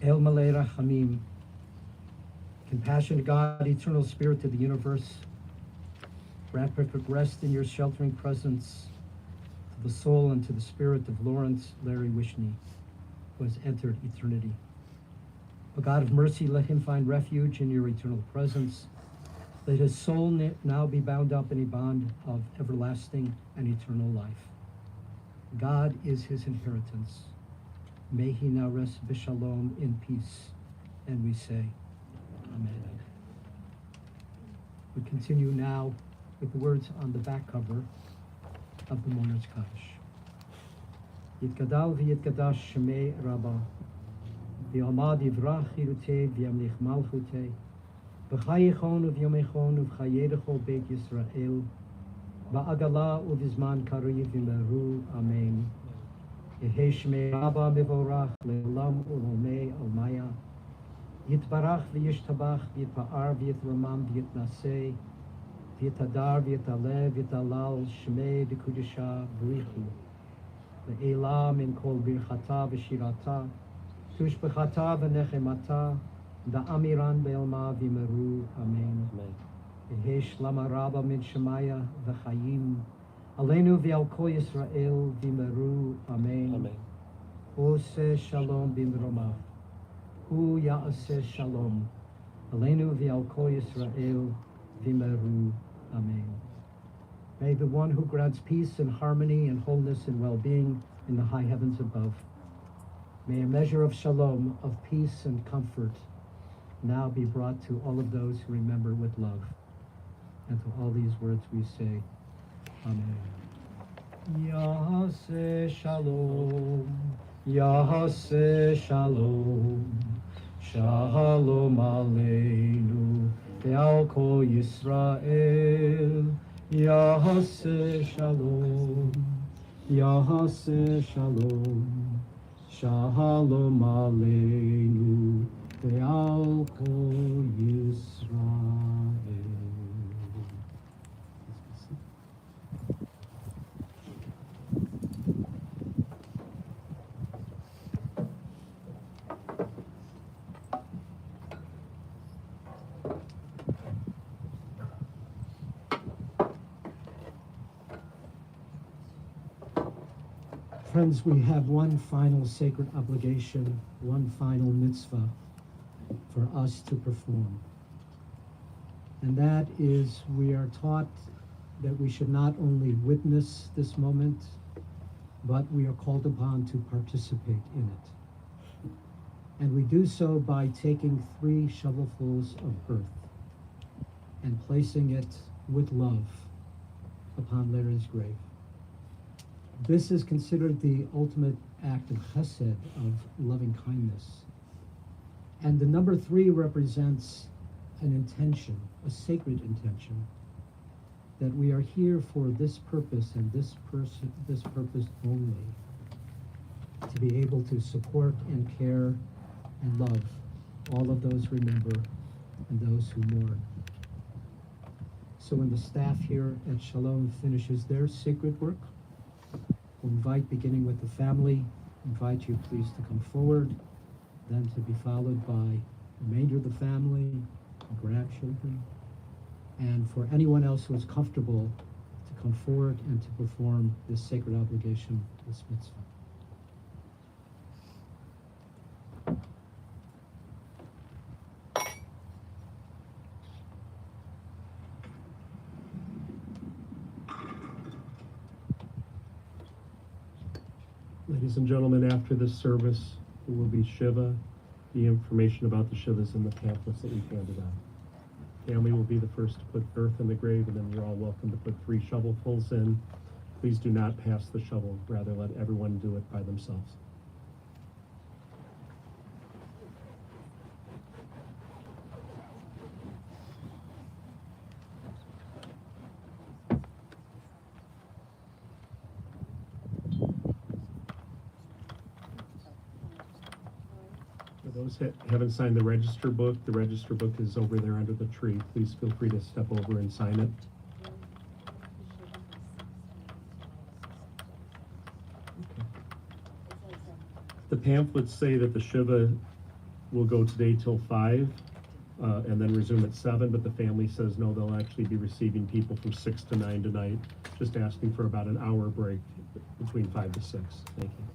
El Malei Rachamim, compassionate God, eternal spirit of the universe, grant perfect rest in your sheltering presence to the soul and to the spirit of Lawrence Larry Wishne, who has entered eternity. O God of mercy, let him find refuge in your eternal presence. Let his soul now be bound up in a bond of everlasting and eternal life. God is his inheritance. May he now rest b'shalom, in peace. And we say, Amen. We continue now with the words on the back cover of the Mourner's Kaddish. Yitgadal v'yitgadash shemei Rabbi, v'yamad yivrach chirutei v'yamlich malchutei, v'chayichon uv'yomechon uv'chayedecho beit Yisrael, v'agala uv'zman kariv v'meru, Amen. Yehi shemei Rabba mivorach le'olam u'lomei almaya, yitbarach v'yishtabach v'yitpa'ar v'yitramam v'yitnasei, v'yitadar v'yitaleh v'yitalal shmei v'kudisha b'richu, le'elam in kol birchata v'shirata, tushbechata v'nechemata, da'amiran be'elma v'meru, Amen. Yehi shlama Rabba min shemaya v'chayim, Aleinu v'al kol Yisrael v'meru, Amen. Ose shalom b'mromah. Hu ya'aseh shalom. Aleinu v'al kol Yisrael v'meru, Amen. May the one who grants peace and harmony and wholeness and well-being in the high heavens above, may a measure of shalom, of peace and comfort, now be brought to all of those who remember with love. And to all these words we say, Amen. Yaseh shalom, Yaseh shalom, shalom aleinu, ve'al kol Yisrael. Yaseh shalom, Yaseh shalom, shalom aleinu, ve'al kol Yisrael. Friends, we have one final sacred obligation, one final mitzvah for us to perform. And that is, we are taught that we should not only witness this moment, but we are called upon to participate in it. And we do so by taking 3 shovelfuls of earth and placing it with love upon Larry's grave. This is considered the ultimate act of chesed, of loving kindness. And the number 3 represents an intention, a sacred intention, that we are here for this purpose and this purpose only, to be able to support and care and love all of those who remember and those who mourn. So when the staff here at Shalom finishes their sacred work, we'll invite, beginning with the family, invite you please to come forward, then to be followed by the remainder of the family, the grandchildren, and for anyone else who is comfortable to come forward and to perform this sacred obligation, this mitzvah. Ladies and gentlemen, after this service, there will be Shiva. The information about the Shiva is in the pamphlets that we've handed out. Family will be the first to put earth in the grave, and then you're all welcome to put 3 shovelfuls in. Please do not pass the shovel. Rather, let everyone do it by themselves. For those that haven't signed the register book is over there under the tree. Please feel free to step over and sign it. The pamphlets say that the Shiva will go today till 5 and then resume at 7, but the family says no, they'll actually be receiving people from 6 to 9 tonight, just asking for about an hour break between 5 to 6. Thank you.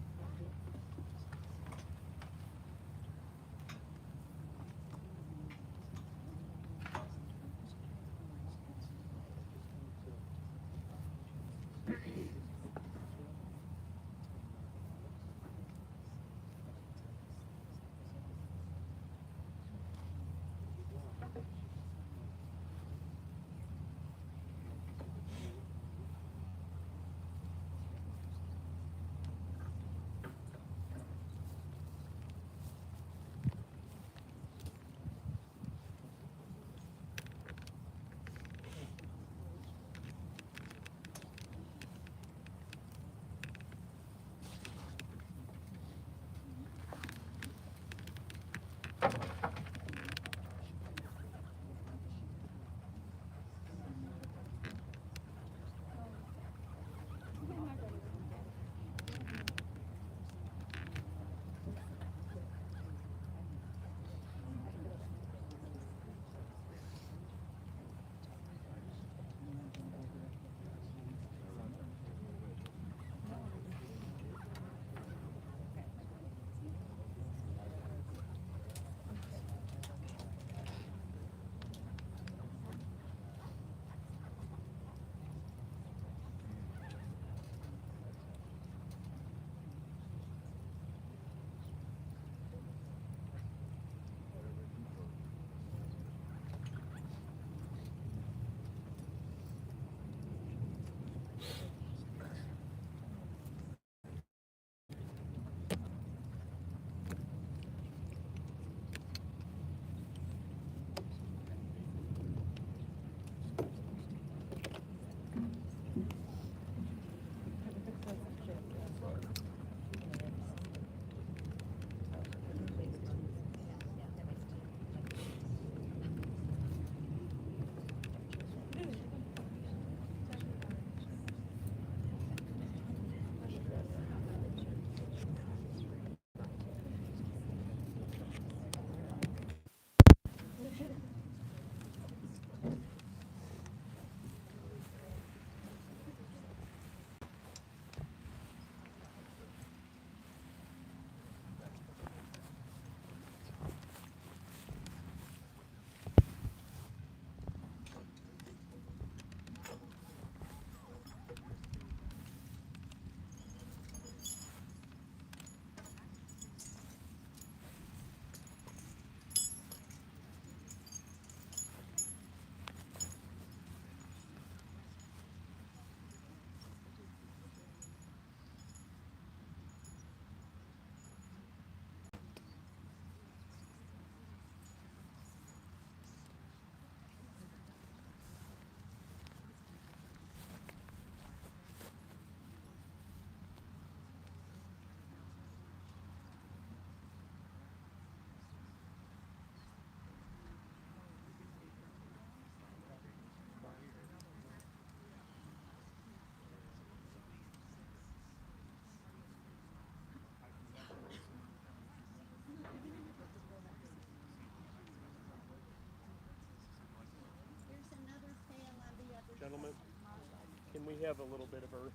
we have a little bit of earth.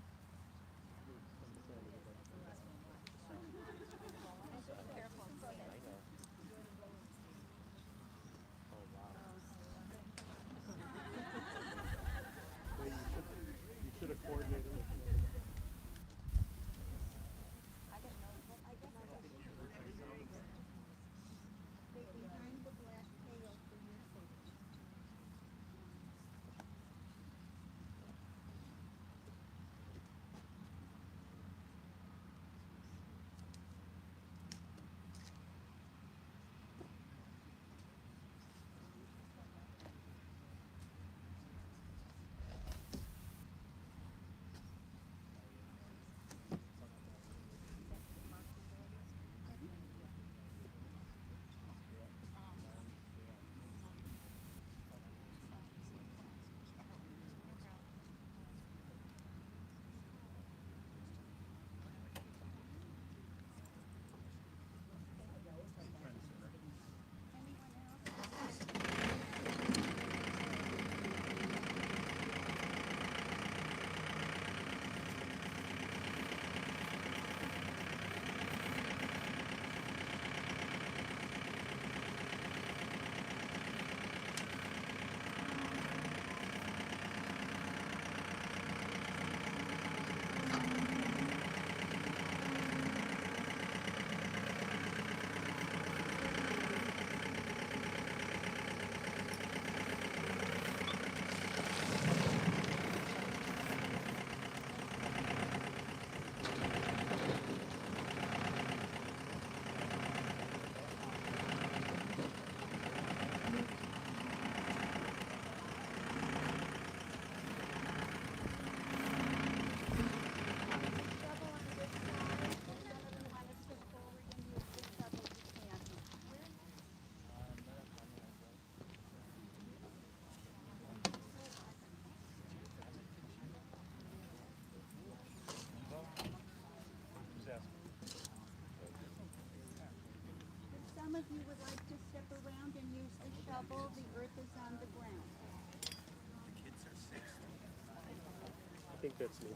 Well, you should have coordinated with me. Some of you would like to step around and use the shovel. The earth is on the ground. I think that's me.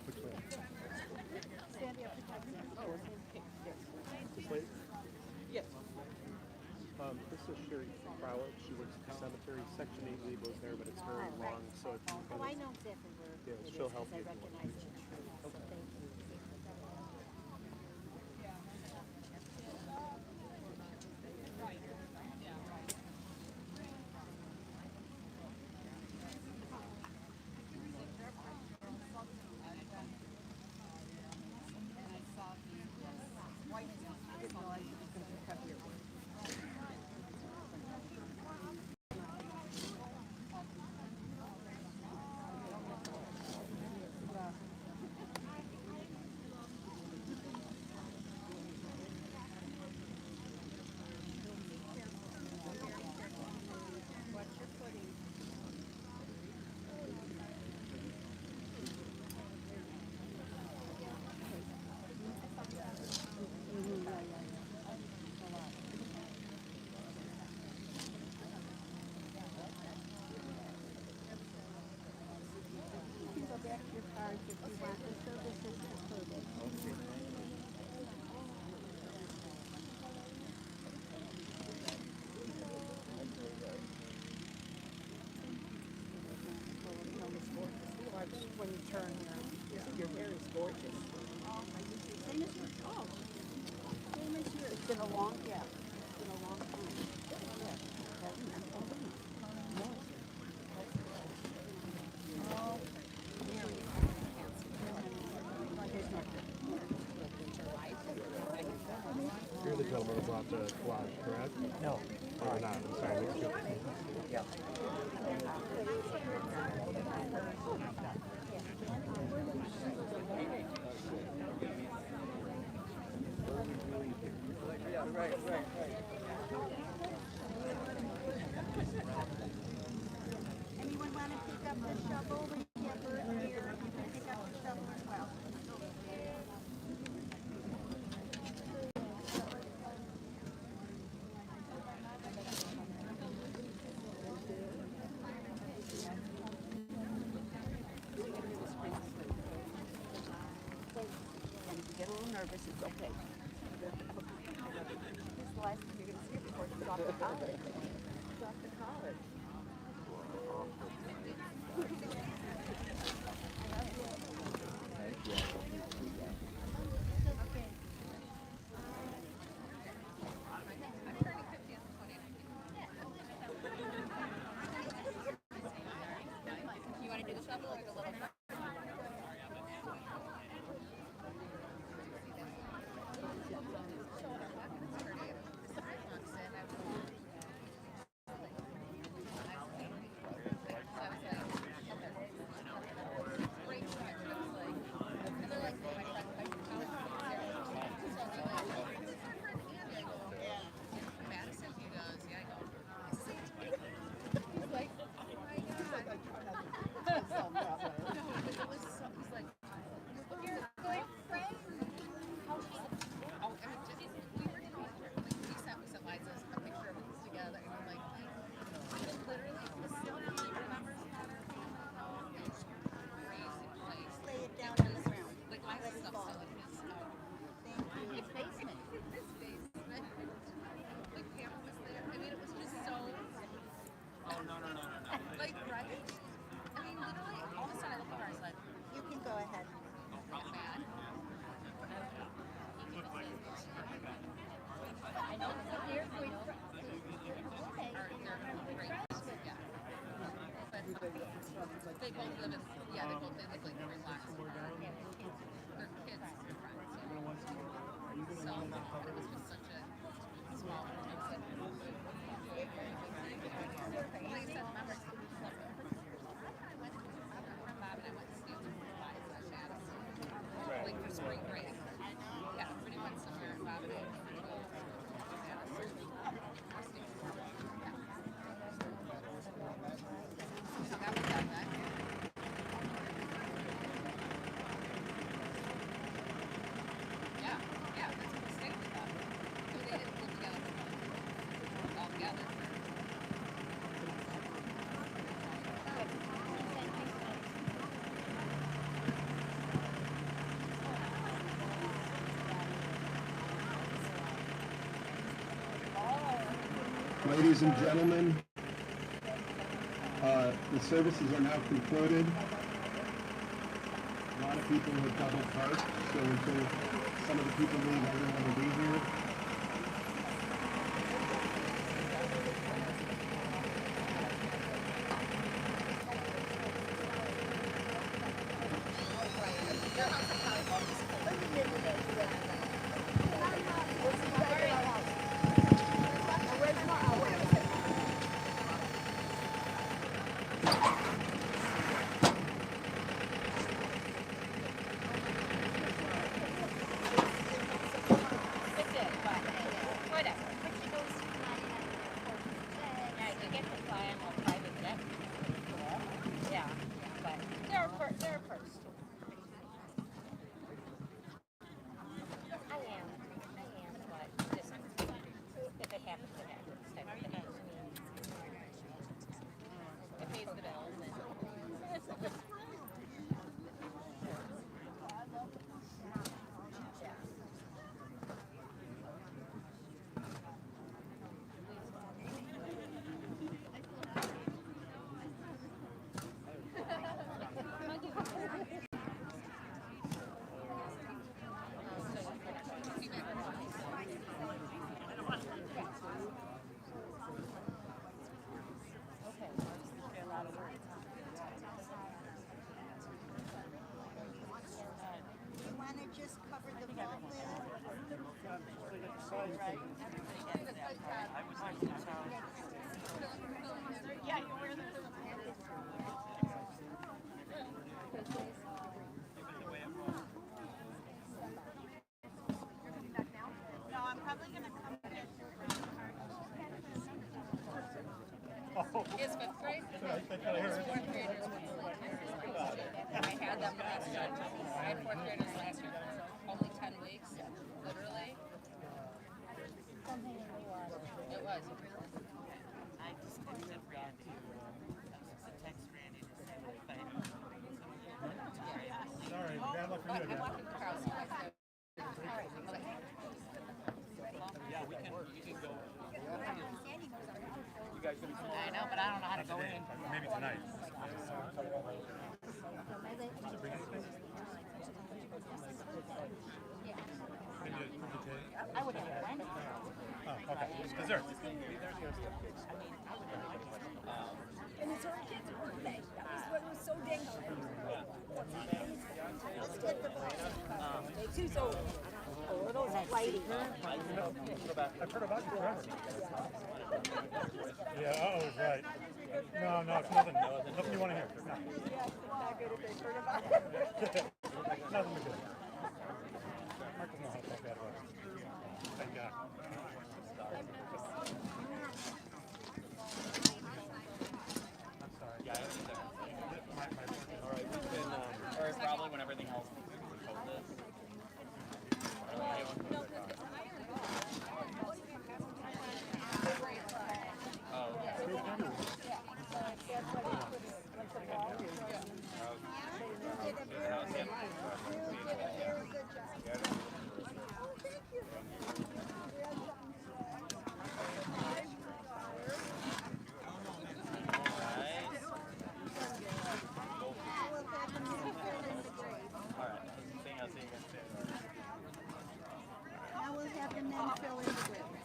Which way? Sandy, up to Texas. This way? Yes. This is Sherry Crowell. She works at the cemetery. Section 8 lead was there, but it's very long, so it's Oh, I know exactly where yeah, it is, she'll help 'cause I you. recognize the tree, so thank you. You can go back to your cards if you want. The service is concluded. When you turn here, your hair is gorgeous. Same as yours. Oh, same as yours. It's been a long, yeah, it's been a long time. Yeah. Oh, You're the gentleman who brought the collage, correct? No. Or not, I'm sorry. Yeah. anyone want to pick up the shovel? We have Earth here. You can pick up the shovel as well. nervous, it's okay. This is the last time you're going to see it before it's off to college. It's off to college. You want to do the shovel or the little? They both live in, yeah, they live like very relaxed. Their kids are friends. So, but it was just such a small like I said, members. Bob and I went to Stanford for like for spring break. Yeah, everybody went somewhere and Bob and I went to go. So that was that. Yeah, that's what the state was about. So they didn't live together all together. Ladies and gentlemen, the services are now concluded. A lot of people have double parked, so until some of the people leave, everyone will be here. Is fifth grade? His fourth graders I had them last year. I had fourth graders last year. Only 10 weeks, literally. It was. I just texted Randy. I text Randy to say if I Sorry, bad luck for you. I'm walking across. I don't know how to go in. Maybe tonight. I would have went. Oh, okay. Dessert. And it's our kids' birthday. That was what was so dang cool. Let's get the Two's old. A little flighty. I've heard about you forever. Yeah, oh, right. No, it's nothing. Nothing you want to hear. No. Not good if they've heard about it. Nothing to do. Mark doesn't know how to talk bad about it. Thank God. I'm sorry. Yeah, I was there. All right, we've been, or probably when everything else closes. Now we'll have the men fill in the blanks.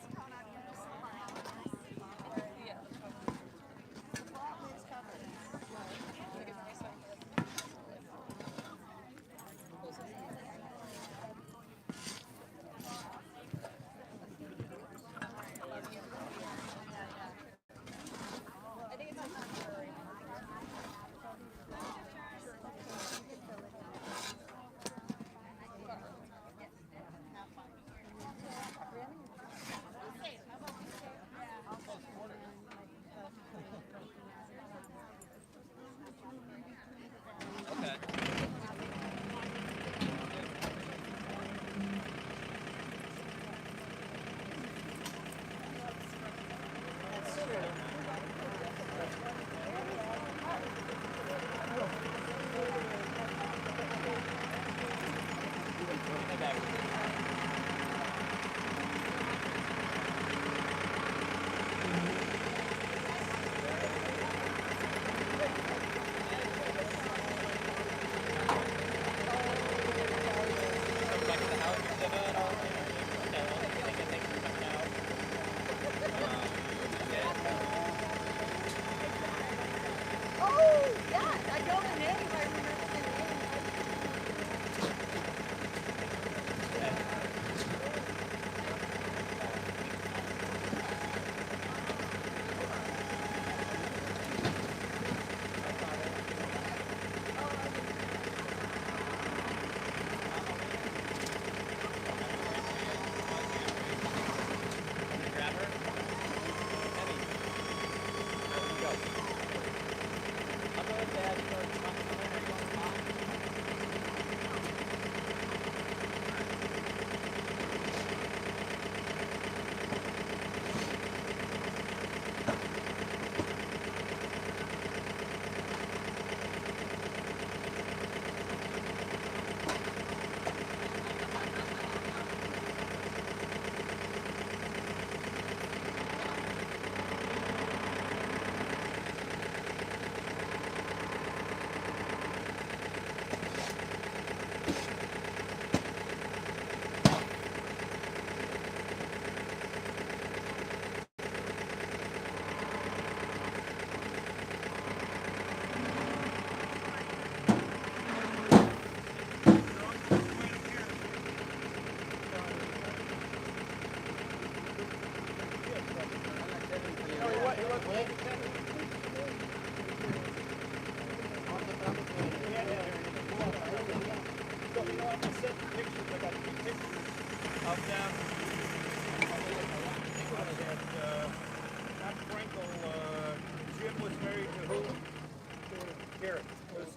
Oh, yes, I know the name. I remember the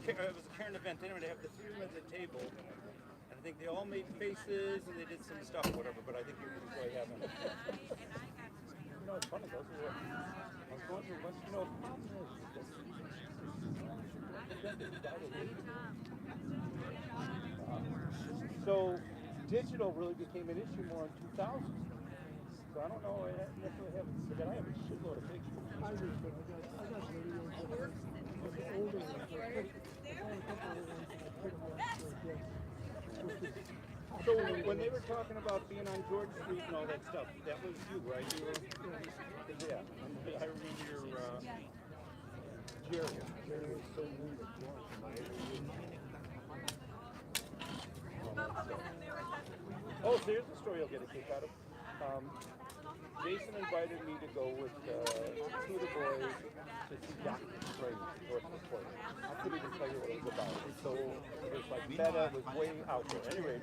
It was a Karen event. Anyway, they have the three of them at the table, and I think they all made faces and they did some stuff or whatever. But I think you're going to enjoy having it. You know, it's funny. Those are. I was going through a bunch. You know, the problem is. So, digital really became an issue more in 2000. So I don't know, I necessarily have, but I have a shitload of pictures. I do too. I got videos of this. Of the older ones. I found a couple of ones that I picked up for kids. So when they were talking about being on George Street and all that stuff, that was you, right? You were, yeah. I remember your, Jerry. Jerry was so neat at George. Oh, so here's the story you'll get a kick out of. Jason invited me to go with two of the boys to see Dr. Strange, North of Point. I couldn't even tell you what it was about. So it was like meta, it was way out there. Anyway,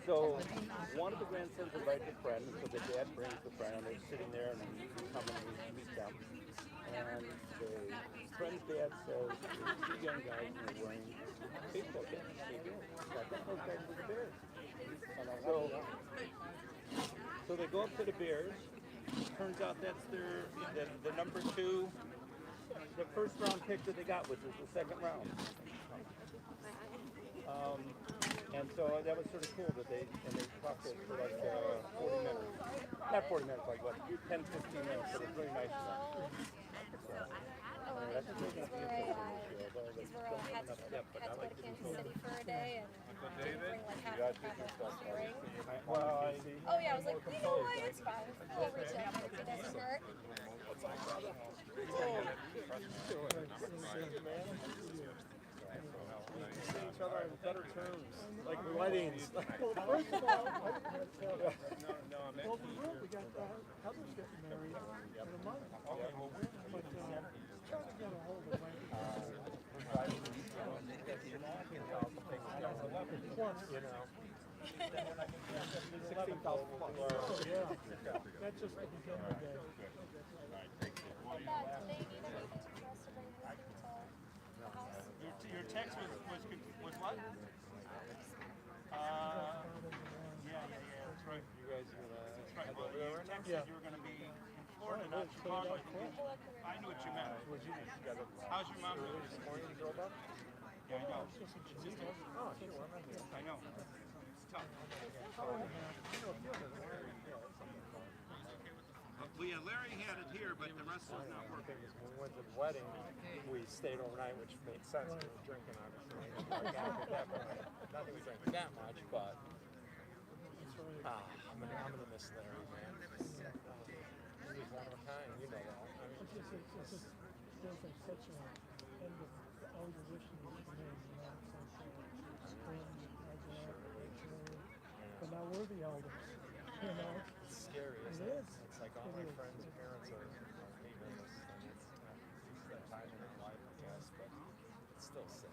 so one of the grandsons invited a friend, and so the dad brings the friend, and they're sitting there, and we come and we meet them. And the friend's dad says, there's two young guys and they're wearing baseball caps. I think those guys were the Bears. So they go up to the Bears. Turns out that's the number 2, the first round pick that they got, which was the second round. And so that was sort of cool that they talked to us for like 40 minutes. Not 40 minutes, like what, 10, 15 minutes, but it was really nice of them. That's where I, is where I had to go to Kansas City for a day and bring like half the crap hearing. Oh yeah, I was like, you know what, it's fine. We'll reach out. It doesn't hurt. See each other on better terms, like weddings. Well, first of all, well, we got Heather's getting married in a month. But trying to get a hold of Randy. Plus, you know. 16,000 plus. Yeah. That's just the beginning of the day. Your text was what? Yeah, that's right. You guys are gonna. That's right. Well, you texted you were gonna be in Florida, not Chicago. I knew what you meant. How's your mom doing this morning? You drove up? Yeah, I know. Oh, I know. It's tough. Well, yeah, Larry had it here, but the rest was not working. When we went to the wedding, we stayed overnight, which made sense. We were drinking, obviously. Not that we drank that much, but I'm gonna miss Larry, man. He was one of a kind, you know that. I mean, it's just feels like such a end of all your wishes for me, you know. It's like spring, but now we're the elders, you know. It's scary, isn't it? It's like all my friends' parents are leaving this, and it's that time in their life, I guess, but it's still sick.